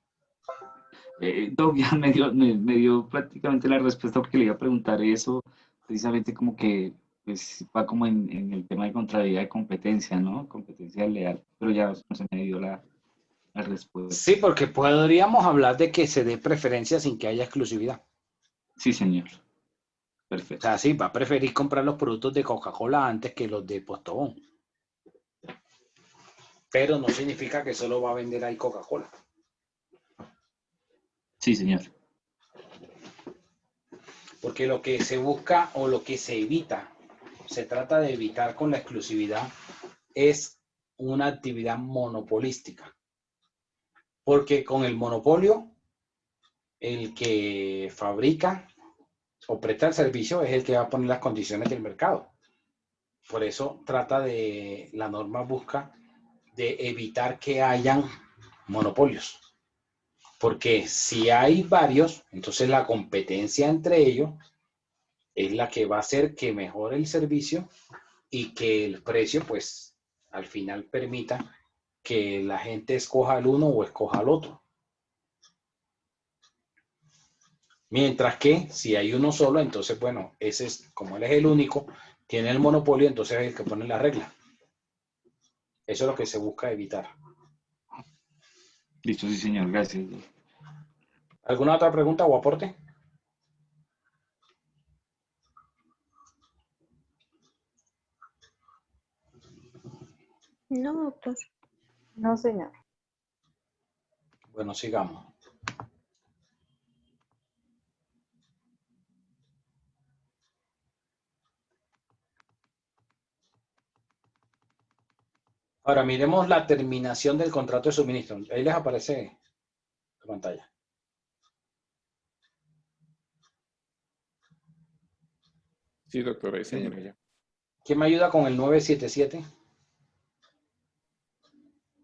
Doug ya me dio prácticamente la respuesta, porque le iba a preguntar eso, precisamente como que pues, va como en el tema de contrariedad de competencia, ¿no? Competencia leal, pero ya no se me dio la respuesta. Sí, porque podríamos hablar de que se dé preferencia sin que haya exclusividad. Sí, señor. Perfecto. O sea, sí, va a preferir comprar los productos de Coca-Cola antes que los de Postobón. Pero no significa que solo va a vender ahí Coca-Cola. Sí, señor. Porque lo que se busca o lo que se evita, se trata de evitar con la exclusividad, es una actividad monopolística. Porque con el monopolio, el que fabrica o presta el servicio es el que va a poner las condiciones del mercado. Por eso la norma busca de evitar que hayan monopolios. Porque si hay varios, entonces la competencia entre ellos es la que va a hacer que mejore el servicio y que el precio, pues, al final permita que la gente escoja al uno o escoja al otro. Mientras que si hay uno solo, entonces, bueno, ese es, como él es el único, tiene el monopolio, entonces es el que pone la regla. Eso es lo que se busca evitar. Listo, sí, señor. Gracias. ¿Alguna otra pregunta o aporte? No, doctor. No, señor. Bueno, sigamos. Ahora miremos la terminación del contrato de suministro. Ahí les aparece la pantalla. Sí, doctor, ahí se mira ya. ¿Quién me ayuda con el 977?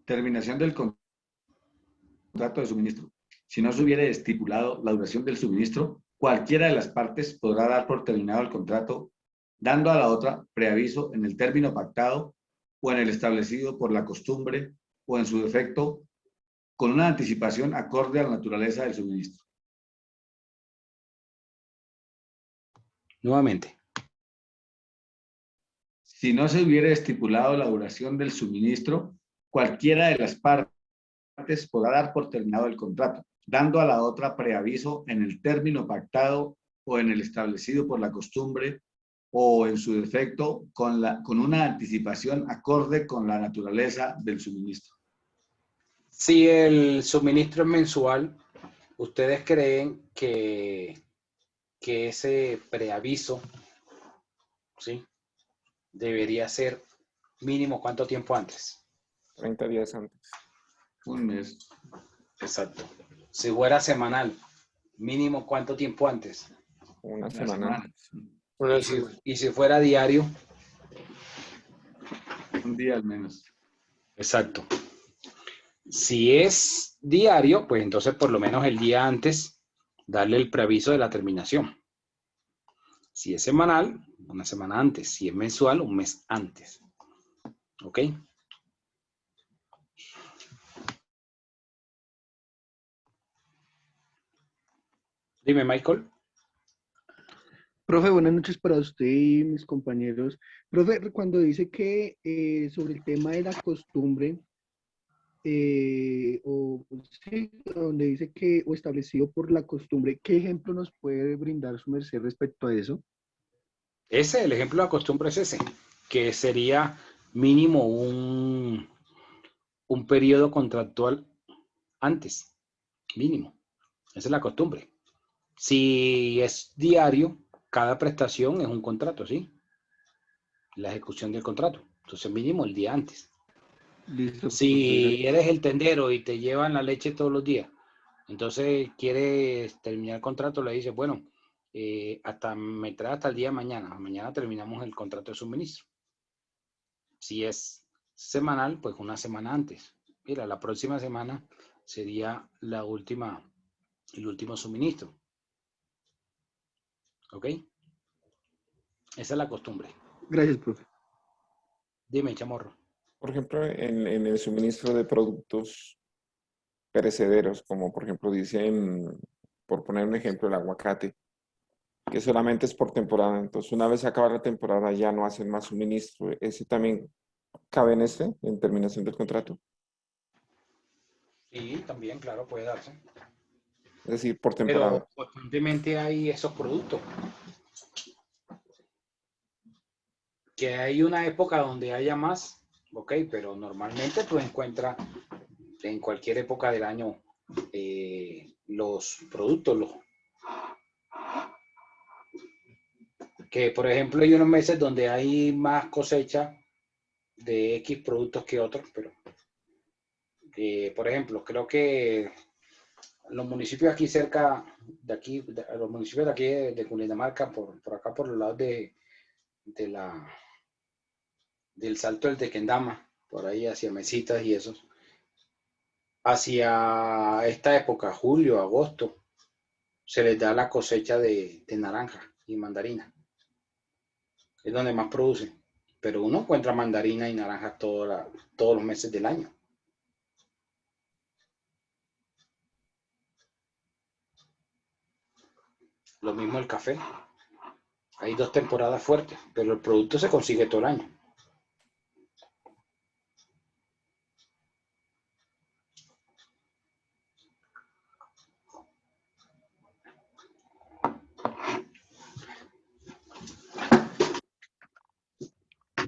Terminación del contrato de suministro. Si no se hubiere estipulado la duración del suministro, cualquiera de las partes podrá dar por terminado el contrato, dando a la otra preaviso en el término pactado o en el establecido por la costumbre, o en su defecto, con una anticipación acorde a la naturaleza del suministro. Nuevamente. Si no se hubiera estipulado la duración del suministro, cualquiera de las partes podrá dar por terminado el contrato, dando a la otra preaviso en el término pactado o en el establecido por la costumbre o en su defecto con una anticipación acorde con la naturaleza del suministro. Si el suministro es mensual, ¿ustedes creen que ese preaviso, ¿sí?, debería ser mínimo cuánto tiempo antes? 30 días antes. Un mes. Exacto. Si fuera semanal, mínimo cuánto tiempo antes? Una semana antes. Y si fuera diario, un día al menos. Exacto. Si es diario, pues entonces por lo menos el día antes darle el preaviso de la terminación. Si es semanal, una semana antes. Si es mensual, un mes antes. ¿Ok? Dime, Michael. Profe, buenas noches para usted y mis compañeros. Profe, cuando dice que sobre el tema de la costumbre, sí, donde dice que o establecido por la costumbre, ¿qué ejemplo nos puede brindar su merced respecto a eso? El ejemplo de la costumbre es ese, que sería mínimo un periodo contractual antes, mínimo. Esa es la costumbre. Si es diario, cada prestación es un contrato, ¿sí? La ejecución del contrato. Entonces, mínimo el día antes. Listo, si eres el tendero y te llevan la leche todos los días, entonces quieres terminar el contrato, le dices, bueno, me trae hasta el día de mañana. Mañana terminamos el contrato de suministro. Si es semanal, pues una semana antes. Mira, la próxima semana sería el último suministro. ¿Ok? Esa es la costumbre. Gracias, profe. Dime, chamorro. Por ejemplo, en el suministro de productos perecederos, como por ejemplo dicen, por poner un ejemplo, el aguacate, que solamente es por temporada. Entonces, una vez acaba la temporada, ya no hacen más suministro. ¿Ese también cabe en terminación del contrato? Sí, también, claro, puede darse. Es decir, por temporada. Pero constantemente hay esos productos. Que hay una época donde haya más, ok, pero normalmente tú encuentras en cualquier época del año los productos. Que por ejemplo hay unos meses donde hay más cosecha de X productos que otros, pero por ejemplo, creo que los municipios aquí cerca de aquí, los municipios de aquí de Cundinamarca, por acá por los lados del Salto del Tequendama, por ahí hacia Mesitas y esos, hacia esta época, julio, agosto, se les da la cosecha de naranja y mandarina. Es donde más producen. Pero uno encuentra mandarina y naranja todos los meses del año. Lo mismo el café. Hay 2 temporadas fuertes, pero el producto se consigue todo el año.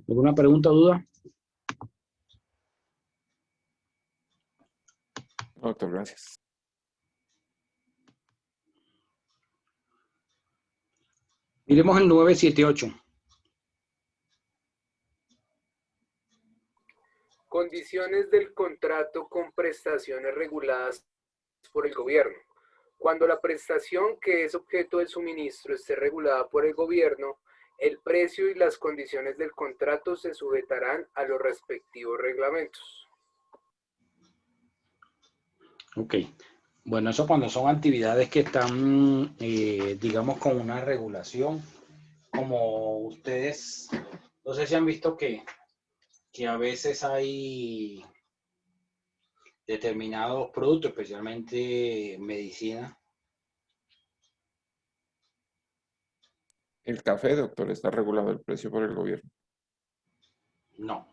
¿Alguna pregunta o duda? Doctor, gracias. Miremos el 978. Condiciones del contrato con prestaciones reguladas por el gobierno. Cuando la prestación que es objeto del suministro esté regulada por el gobierno, el precio y las condiciones del contrato se sujetarán a los respectivos reglamentos. Ok. Bueno, eso cuando son actividades que están, digamos, con una regulación, como ustedes, no sé si han visto que a veces hay determinados productos, especialmente medicina. El café, doctor, está regulado el precio por el gobierno. No.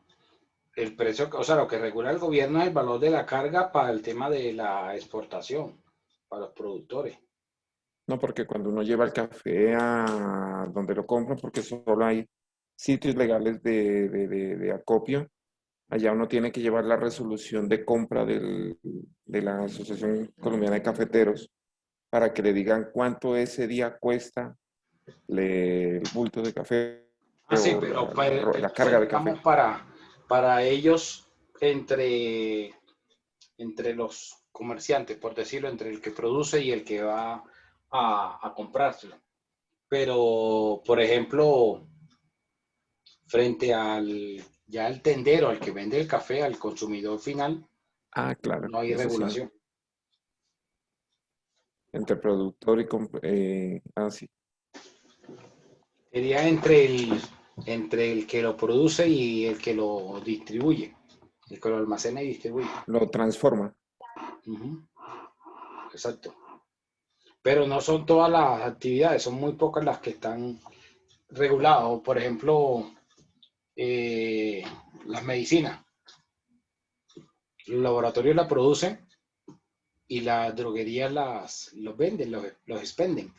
el precio, o sea, lo que regula el gobierno es el valor de la carga para el tema de la exportación, para los productores. No, porque cuando uno lleva el café a donde lo compra, porque solo hay sitios legales de acopio, allá uno tiene que llevar la resolución de compra de la Asociación Colombiana de Cafeteros para que le digan cuánto ese día cuesta el bulto de café Ah, sí, o pero, la eso es, carga de café. digamos, para ellos, entre los comerciantes, por decirlo, entre el que produce y el que va a comprárselo. Pero, por ejemplo, frente ya al tendero, al que vende el café, al consumidor final, Ah, claro, no hay eso sí. regulación. Entre productor y... sí. Sería entre el que lo produce y el que lo distribuye, el que lo almacena y distribuye. Lo transforma. Ujú. Exacto. Pero no son todas las actividades, son muy pocas las que están reguladas. Por ejemplo, las medicinas. Los laboratorios las producen y las droguerías los venden, los expenden.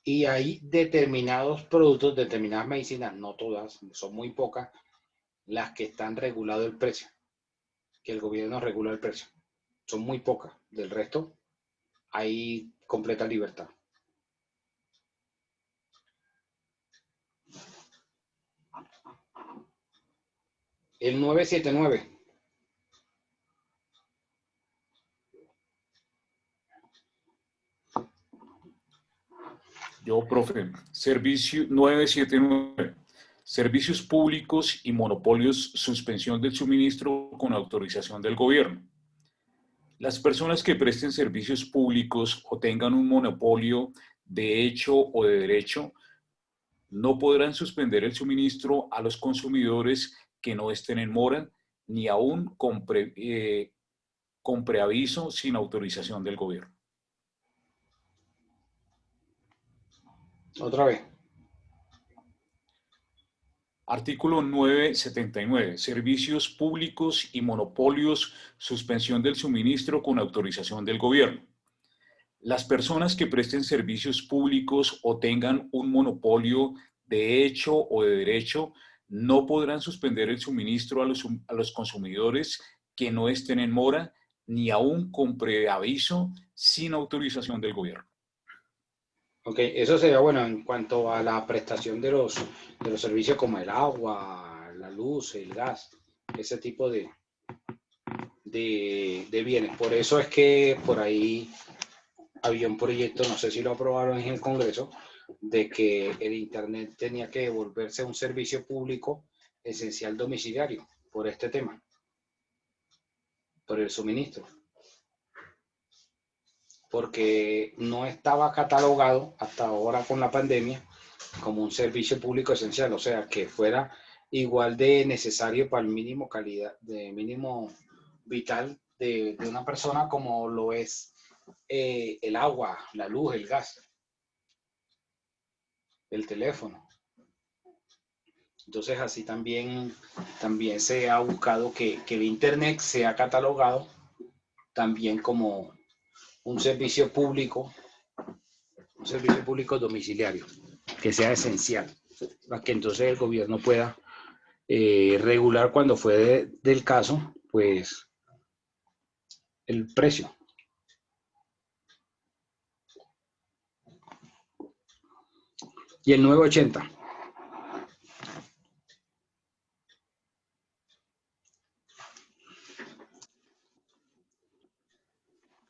Y hay determinados productos, determinadas medicinas, no todas, son muy pocas, las que están regulado el precio, que el gobierno regula el precio. Son muy pocas. Del resto, hay completa libertad. El 979. Yo, profe, servicio 979. Servicios públicos y monopolios, suspensión del suministro con autorización del gobierno. Las personas que presten servicios públicos o tengan un monopolio de hecho o de derecho no podrán suspender el suministro a los consumidores que no estén en mora, ni aún con preaviso sin autorización del gobierno. Otra vez. Artículo 979. Servicios públicos y monopolios, suspensión del suministro con autorización del gobierno. Las personas que presten servicios públicos o tengan un monopolio de hecho o de derecho no podrán suspender el suministro a los consumidores que no estén en mora, ni aún con preaviso sin autorización del gobierno. Ok, eso sería bueno en cuanto a la prestación de los servicios como el agua, la luz, el gas, ese tipo de bienes. Por eso es que por ahí había un proyecto, no sé si lo aprobaron en el Congreso, de que el Internet tenía que volverse un servicio público esencial domiciliario por este tema, por el suministro. Porque no estaba catalogado hasta ahora con la pandemia como un servicio público esencial, o sea, que fuera igual de necesario para el mínimo calidad, de mínimo vital de una persona como lo es el agua, la luz, el gas, el teléfono. Entonces así también se ha buscado que el Internet sea catalogado también como un servicio público domiciliario, que sea esencial, para que entonces el gobierno pueda regular cuando fue del caso, pues, el precio. Y el 980.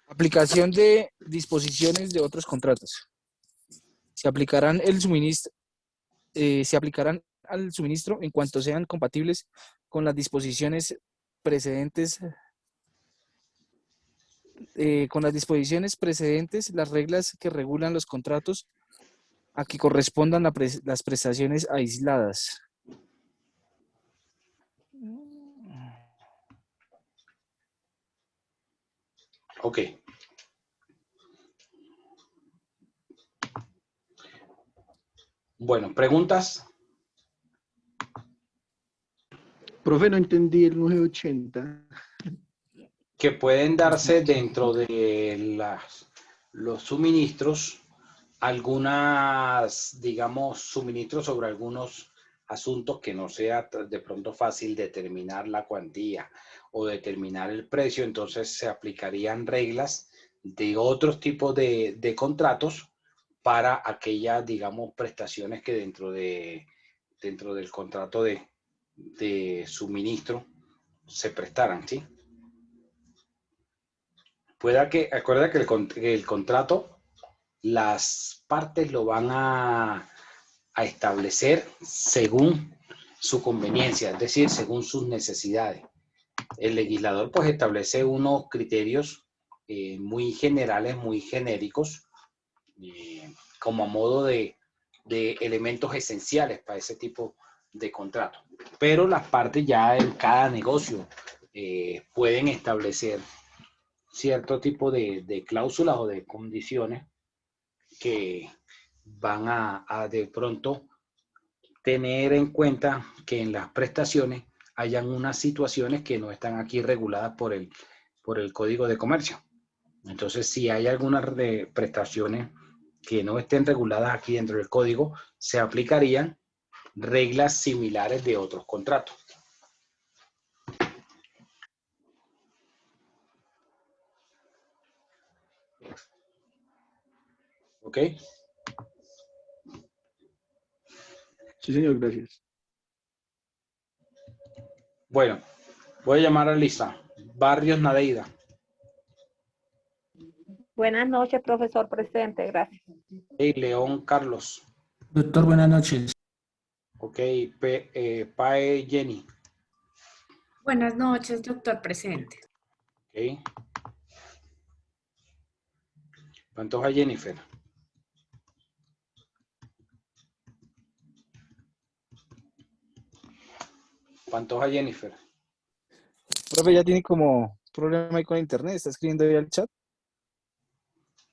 Aplicación de disposiciones de otros contratos. Se aplicarán al suministro en cuanto sean compatibles con las disposiciones precedentes. Las reglas que regulan los contratos a que correspondan las prestaciones aisladas. Ok. Bueno, ¿preguntas? Profe, no entendí el 980. Que pueden darse dentro de los suministros algunas, digamos, suministros sobre algunos asuntos que no sea de pronto fácil determinar la cuantía o determinar el precio, entonces se aplicarían reglas de otros tipos de contratos para aquellas, digamos, prestaciones que dentro del contrato de suministro se prestaran, ¿sí? Acuerda que el contrato, las partes lo van a establecer según su conveniencia, es decir, según sus necesidades. El legislador pues establece unos criterios muy generales, muy genéricos, como a modo de elementos esenciales para ese tipo de contrato. Pero las partes ya en cada negocio pueden establecer cierto tipo de cláusulas o de condiciones que van a de pronto tener en cuenta que en las prestaciones hayan unas situaciones que no están aquí reguladas por el Código de Comercio. Entonces, si hay algunas prestaciones que no estén reguladas aquí dentro del código, se aplicarían reglas similares de otros contratos. ¿Ok? Sí, señor, gracias. Bueno, voy a llamar a Lisa. Barrios Nadeida. Buenas noches, profesor presente, gracias. Hey, León Carlos. Doctor, buenas noches. Ok, Pae Jenny. Buenas noches, doctor presente. Ok. Pantoja Jennifer. Pantoja Jennifer. Profe, ya tiene como problema ahí con internet, está escribiendo ahí al chat.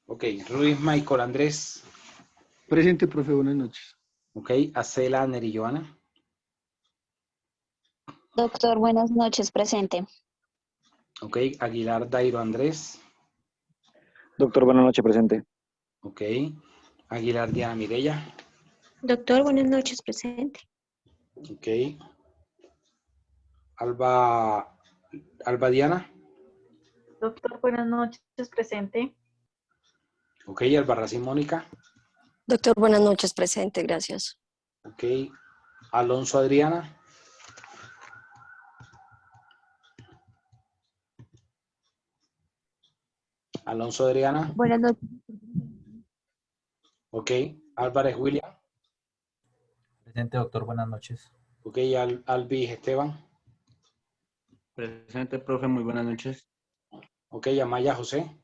Ok, Ruiz Michael Andrés. Presente, profe, buenas noches. Ok, Acela Neri Joana. Doctor, buenas noches, presente. Ok, Aguilar Dairo Andrés. Doctor, buenas noches, presente. Ok, Aguilar Diana Mireya. Doctor, buenas noches, presente. Ok. Alba Diana. Doctor, buenas noches, presente. Ok, Albarracín Mónica. Doctor, buenas noches, presente, gracias. Ok, Alonso Adriana. Alonso Adriana. Buenas noches. Ok, Álvarez William. Presente, doctor, buenas noches. Ok, Alvis Esteban. Presente, profe, muy buenas noches. Ok, Amaya José.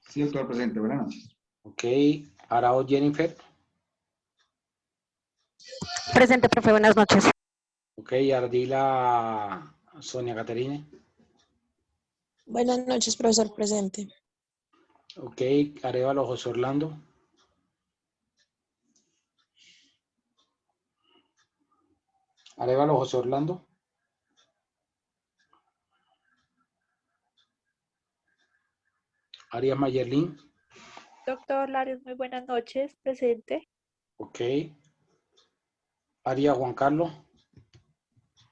Sí, doctor, presente, buenas noches. Ok, Arao Jennifer. Presente, profe, buenas noches. Ok, Ardila Sonia Caterine. Buenas noches, profesor presente. Ok, Arevalo José Orlando. Arevalo José Orlando. Arias Mayerlin. Doctor Larios, muy buenas noches, presente. Ok. Arias Juan Carlos.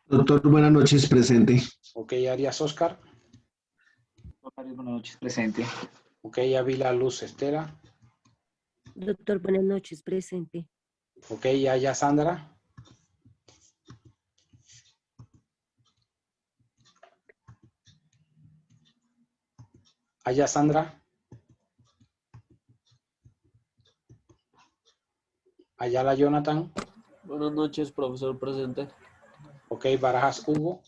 Doctor, buenas noches, presente. Ok, Arias Oscar. Buenas noches, presente. Ok, Ávila Luz Estela. Doctor, buenas noches, presente. Ok, Aya Sandra. Aya Sandra. Ayala Jonathan. Buenas noches, profesor presente. Ok, Barajas Hugo.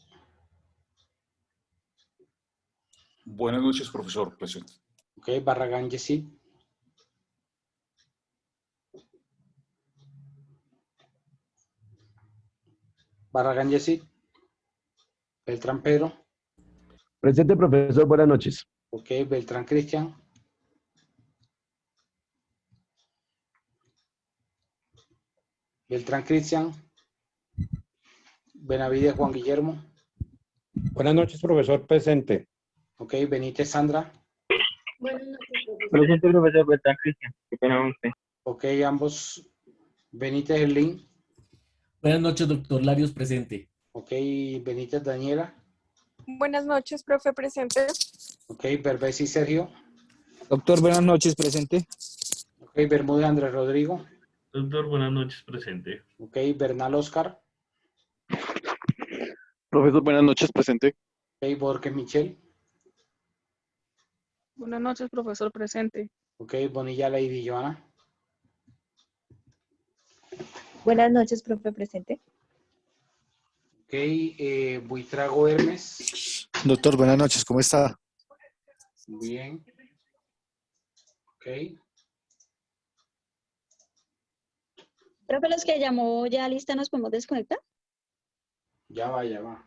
Buenas noches, profesor presente. Ok, Barragán Yesid. Barragán Yesid. Beltrán Pedro. Presente, profesor, buenas noches. Ok, Beltrán Cristian. Beltrán Cristian. Benavides Juan Guillermo. Buenas noches, profesor, presente. Ok, Benítez Sandra. Buenas noches, profesor. Presente, profesor, ¿verdad, Cristian? Qué pena con usted. Ok, ambos. Benítez Erlín. Buenas noches, doctor Larios, presente. Ok, Benítez Daniela. Buenas noches, profe, presente. Ok, Berbesi Sergio. Doctor, buenas noches, presente. Ok, Bermúdez Andrés Rodrigo. Doctor, buenas noches, presente. Ok, Bernal Oscar. Profesor, buenas noches, presente. Ok, Borges Michel. Buenas noches, profesor, presente. Ok, Bonilla Lady Joana. Buenas noches, profe, presente. Ok, Buitrago Hermes. Doctor, buenas noches, ¿cómo está? Bien. Ok. Profe, los que llamó ya lista, ¿nos podemos desconectar? Ya va, ya va.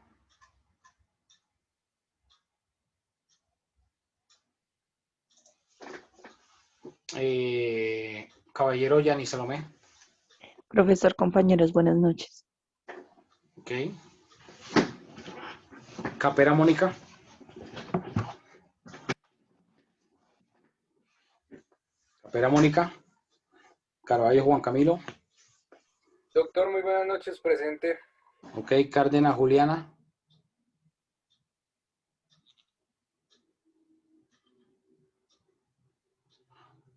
Caballero Yani Salomé. Profesor, compañeros, buenas noches. Ok. Capera Mónica. Capera Mónica. Carvalho Juan Camilo. Doctor, muy buenas noches, presente. Ok, Cárdenas Juliana.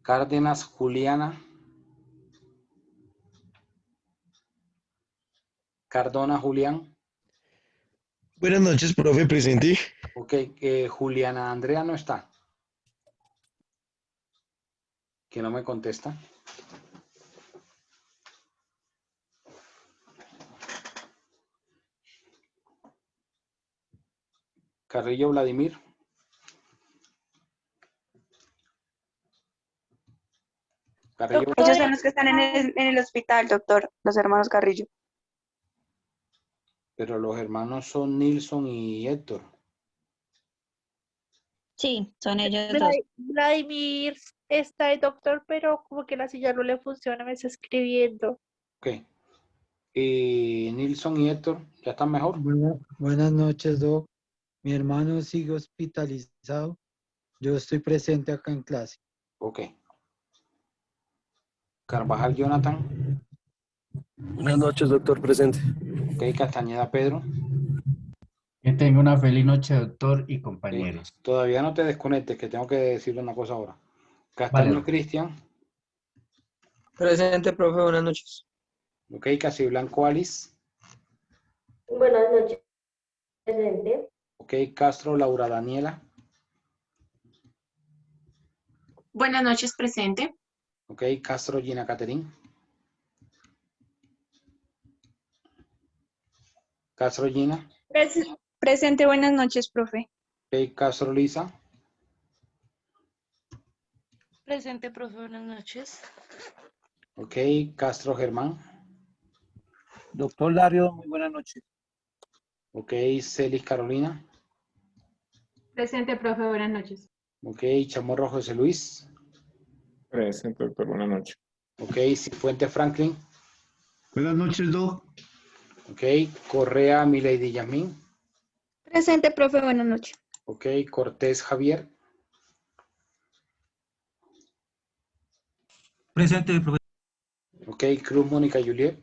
Cárdenas Juliana. Cardona Julián. Buenas noches, profe, presente. Ok, Juliana Andrea no está. Que no me contesta. Carrillo Vladimir. Carrillo. Ellos son los que están en el hospital, doctor, los hermanos Carrillo. Pero los hermanos son Nilson y Héctor. Sí, son ellos dos. Vladimir está el doctor, pero como que la silla no le funciona, me está escribiendo. Ok. Y Nilson y Héctor, ¿ya están mejor? Buenas noches, Doc. Mi hermano sigue hospitalizado. Yo estoy presente acá en clase. Ok. Carvajal Jonathan. Buenas noches, doctor, presente. Ok, Castañeda Pedro. Que tenga una feliz noche, doctor y compañeros. Todavía no te desconectes, que tengo que decirle una cosa ahora. Castaño Vale. Cristian. Presente, profe, buenas noches. Ok, Casiblanco Alice. Buenas noches, presente. Ok, Castro Laura Daniela. Buenas noches, presente. Ok, Castro Gina Caterín. Castro Gina. Presente, buenas noches, profe. Ok, Castro Lisa. Presente, profe, buenas noches. Ok, Castro Germán. Doctor Lario, muy buenas noches. Ok, Celis Carolina. Presente, profe, buenas noches. Ok, Chamorro José Luis. Presente, doctor, buenas noches. Ok, Cifuentes Franklin. Buenas noches, Doc. Ok, Correa Milady Yasmín. Presente, profe, buenas noches. Ok, Cortés Javier. Presente, profe. Ok, Cruz Mónica Juliet.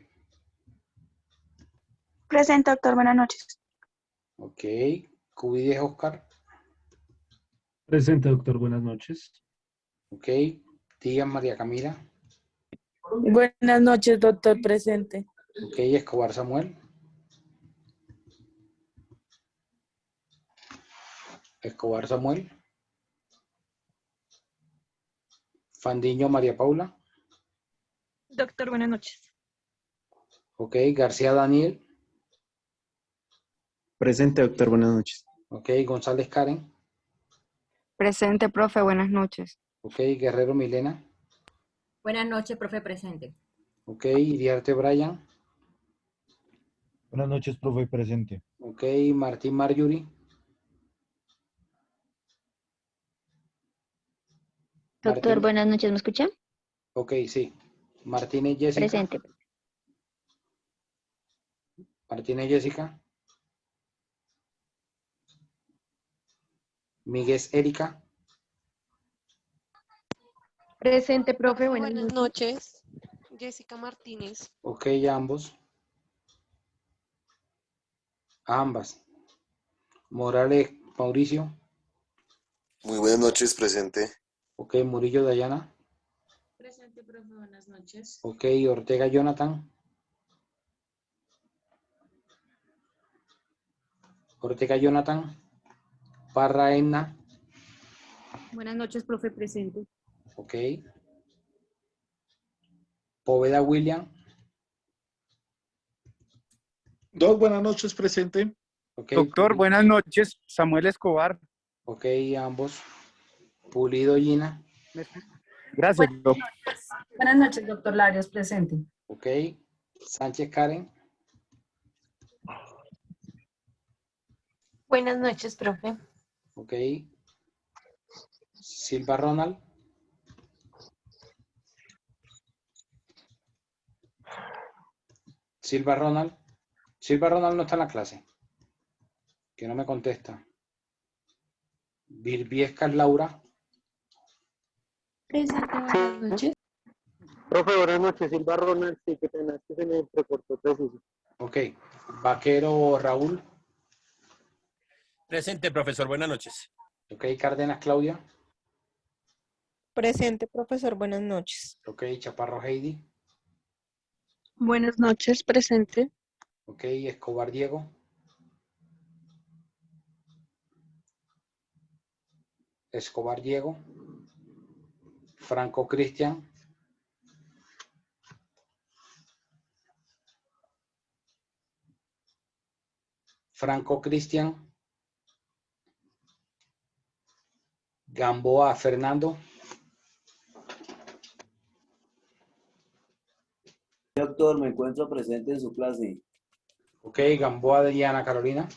Presente, doctor, buenas noches. Ok, Cubides Oscar. Presente, doctor, buenas noches. Ok, Díaz María Camila. Buenas noches, doctor, presente. Ok, Escobar Samuel. Escobar Samuel. Fandiño María Paula. Doctor, buenas noches. Ok, García Daniel. Presente, doctor, buenas noches. Ok, González Karen. Presente, profe, buenas noches. Ok, Guerrero Milena. Buenas noches, profe, presente. Ok, Iriarte Brian. Buenas noches, profe, presente. Ok, Martín Marjorie. Doctor, Martín. buenas noches, ¿me escuchan? Ok, sí. Martínez Jessica. Presente. Martínez Jessica. Míguez Erika. Presente, profe. Buenas noches. Jessica Martínez. Ok, ambos. Ambas. Morales Mauricio. Muy buenas noches, presente. Ok, Murillo Dayana. Presente, profe, buenas noches. Ok, Ortega Jonathan. Ortega Jonathan. Parra Edna. Buenas noches, profe, presente. Ok. Poveda William. Doc, buenas noches, presente. Okay, Doctor, buenas noches, Samuel Escobar. Ok, ambos. Pulido Gina. Gracias, Doc. Buenas noches, doctor Larios, presente. Ok. Sánchez Karen. Buenas noches, profe. Ok. Silva Ronald. Silva Ronald. Silva Ronald no está en la clase. Que no me contesta. Virbiescas Laura. Presente, buenas noches. Profe, buenas noches. Silva Ronald, sí, que pena, que se me entrecortó preciso. Ok. Vaquero Raúl. Presente, profesor. Buenas noches. Ok. Cárdenas Claudia. Presente, profesor. Buenas noches. Ok. Chaparro Heidi. Buenas noches, presente. Ok. Escobar Diego. Escobar Diego. Franco Cristian. Franco Cristian. Gamboa Fernando. Doctor, me encuentro presente en su clase. Ok, Gamboa Diana Carolina.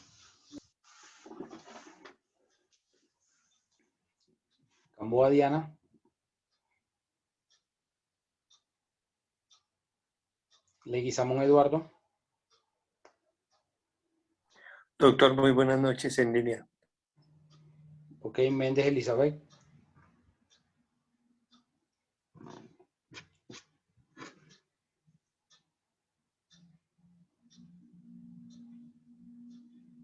Gamboa Diana. Leguizamón Eduardo. Doctor, muy buenas noches en línea. Ok, Méndez Elizabeth.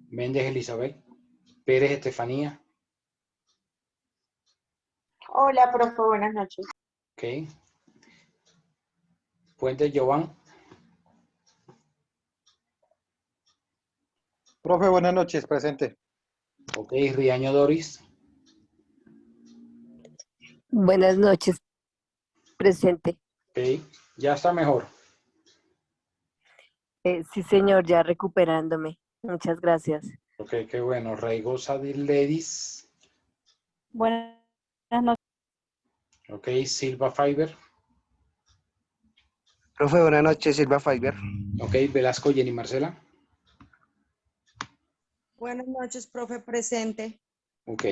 Méndez Elizabeth. Pérez Estefanía. Hola, profe, buenas noches. Ok. Fuentes Giovanni. Profe, buenas noches, presente. Ok, Riaño Doris. Buenas noches, presente. Ok, ya está mejor. Sí, señor, ya recuperándome. Muchas gracias. Ok, qué bueno. Reigosa de Ledis. Buenas noches. Ok, Silva Fiber. Profe, buenas noches, Silva Fiber. Ok, Velasco Jenny Marcela. Buenas noches, profe, presente. Ok.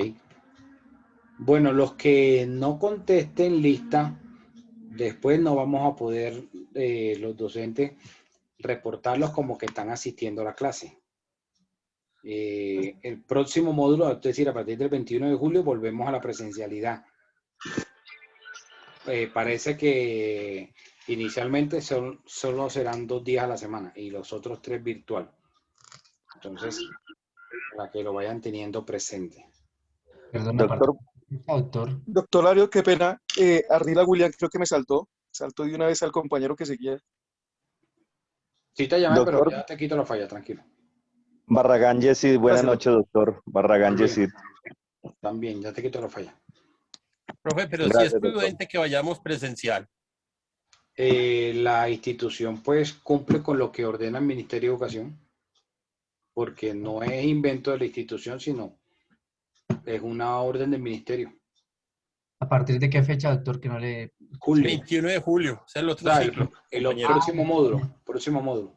Bueno, los que no contesten lista, después no vamos a poder, los docentes, reportarlos como que están asistiendo a la clase. El próximo módulo, es decir, a partir del 21 de julio, volvemos a la presencialidad. Parece que inicialmente solo serán 2 días a la semana y los otros 3 virtual. Entonces, para que lo vayan teniendo presente. Perdona, Doctor. Doctor Lario, qué pena. Ardila William creo que me saltó. Saltó de una vez al compañero que seguía. Sí te llamé, Doctor. pero ya te quito la falla, tranquilo. Barragán Yesid, buenas noches, doctor. Barragán Yesid. También, ya te quito la falla. Profe, pero Gracias, sí es doctor. prudente que vayamos presencial. La institución pues cumple con lo que ordena el Ministerio de Educación, porque no es invento de la institución, sino es una orden del Ministerio. ¿A partir de qué fecha, doctor, que no le... Julio. 21 de julio, o sea, el otro O sea, ciclo. el compañero. próximo módulo.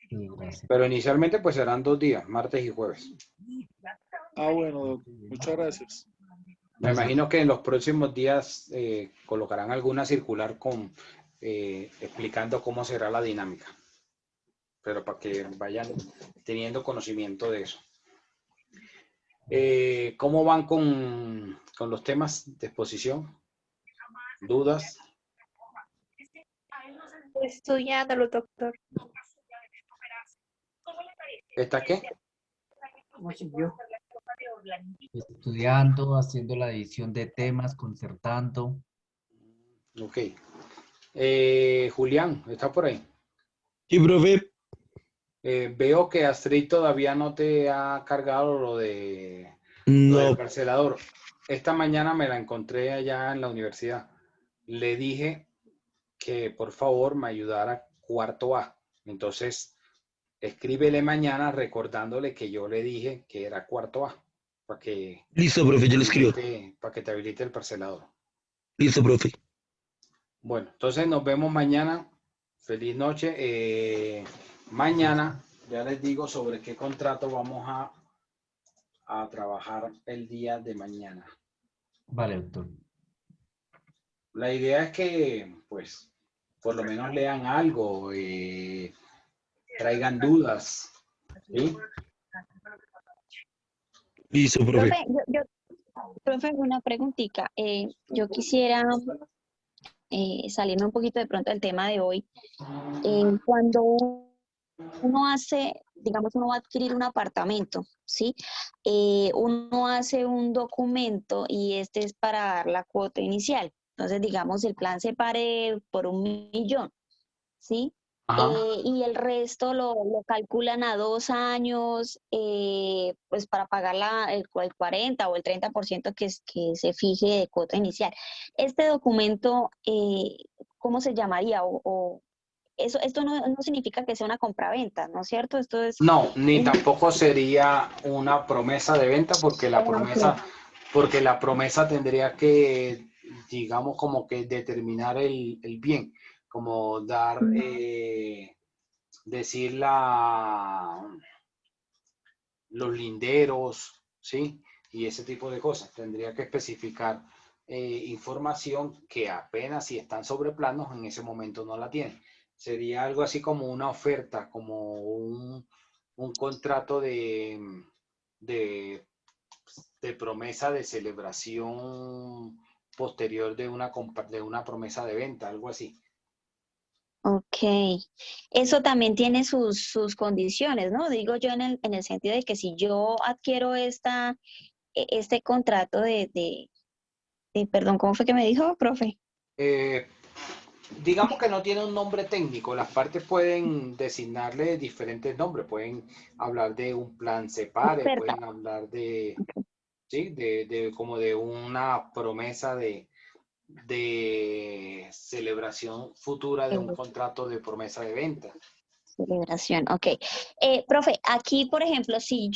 Sí, gracias. Pero inicialmente pues serán 2 días, martes y jueves. Bueno, doctor. Muchas gracias. Me imagino que en los próximos días colocarán alguna circular con explicando cómo será la dinámica. pero para que vayan teniendo conocimiento de eso. ¿Cómo van con los temas de exposición? ¿Dudas? Estudiándolo, doctor. ¿Está qué? Estudiando, haciendo la edición de temas, concertando. Ok. Julián, ¿está por ahí? Sí, profe. Veo que Astrid todavía no te ha cargado lo del parcelador. Esta mañana me la encontré allá en la universidad. Le dije que por favor me ayudara cuarto A. Entonces, escríbele mañana recordándole que yo le dije que era cuarto A. Para que Listo, profe, yo le escribo. Para que te habilite el parcelador. Listo, profe. Bueno, entonces nos vemos mañana. Feliz noche. Mañana ya les digo sobre qué contrato vamos a trabajar el día de mañana. Vale, doctor. La idea es que, pues, por lo menos lean algo, traigan dudas. ¿Sí? Listo, profe. Profe, una preguntita. Yo quisiera salirme un poquito de pronto del tema de hoy. Cuando uno hace, digamos, uno va a adquirir un apartamento, ¿sí? Uno hace un documento y este es para dar la cuota inicial. Entonces, digamos, el plan se pare por 1.000.000, ¿sí? Y el resto lo calculan a 2 años, pues para pagar el 40 o el 30% que se fije de cuota inicial. Este documento, ¿cómo se llamaría? Esto no significa que sea una compraventa, ¿no es cierto? Esto es... No, ni tampoco sería una promesa de venta porque la promesa tendría que, digamos, como que determinar el bien, como dar, decir los linderos, ¿sí? Y ese tipo de cosas. Tendría que especificar información que apenas si están sobre planos, en ese momento no la tienen. Sería algo así como una oferta, como un contrato de promesa de celebración posterior de una promesa de venta, algo así. Ok, eso también tiene sus condiciones, ¿no? Digo yo en el sentido de que si yo adquiero este contrato perdón, ¿cómo fue que me dijo, profe? Digamos que no tiene un nombre técnico, las partes pueden designarle diferentes nombres, pueden hablar de un plan separe, pueden hablar de, ¿sí? como de una promesa de celebración futura de un contrato de promesa de venta. Celebración, ok. Profe, aquí, por ejemplo, si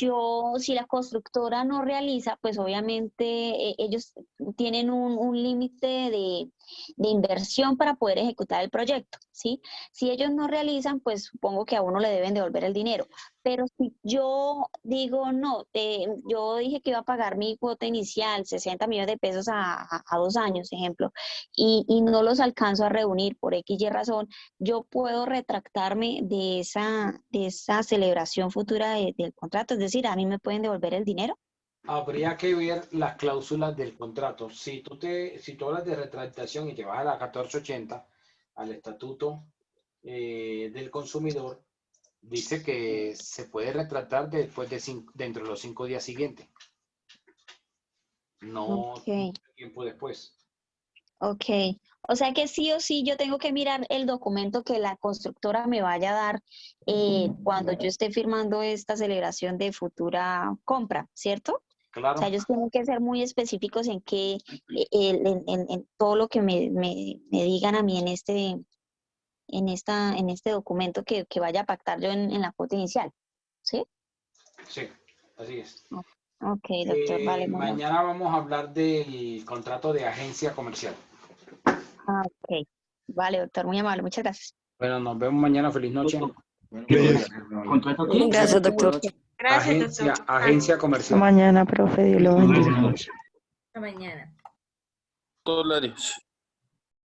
la constructora no realiza, pues obviamente ellos tienen un límite de inversión para poder ejecutar el proyecto, ¿sí? Si ellos no realizan, pues supongo que a uno le deben devolver el dinero. Pero si yo digo, no, yo dije que iba a pagar mi cuota inicial, 60 millones de pesos a 2 años, ejemplo, y no los alcanzo a reunir por X y razón, yo puedo retractarme de esa celebración futura del contrato, es decir, a mí me pueden devolver el dinero. Habría que ver las cláusulas del contrato. Si tú hablas de retractación y te vas a la 1480, al estatuto del consumidor, dice que se puede retractar después dentro de los 5 días siguientes. No tiempo después. Ok, o sea que sí o sí yo tengo que mirar el documento que la constructora me vaya a dar cuando yo esté firmando esta celebración de futura compra, ¿cierto? Claro. O sea, ellos tienen que ser muy específicos en todo lo que me digan a mí en este documento que vaya a pactar yo en la cuota inicial, ¿sí? Sí, así es. Ok, doctor, vale. Mañana vamos a hablar del contrato de agencia comercial. Ok, vale, doctor, muy amable, muchas gracias. Bueno, nos vemos mañana, feliz noche. ¿Contrato qué? Gracias, doctor. Gracias, doctor. Agencia comercial. Mañana, profe, Dios lo bendiga. Hasta mañana. Dolarios.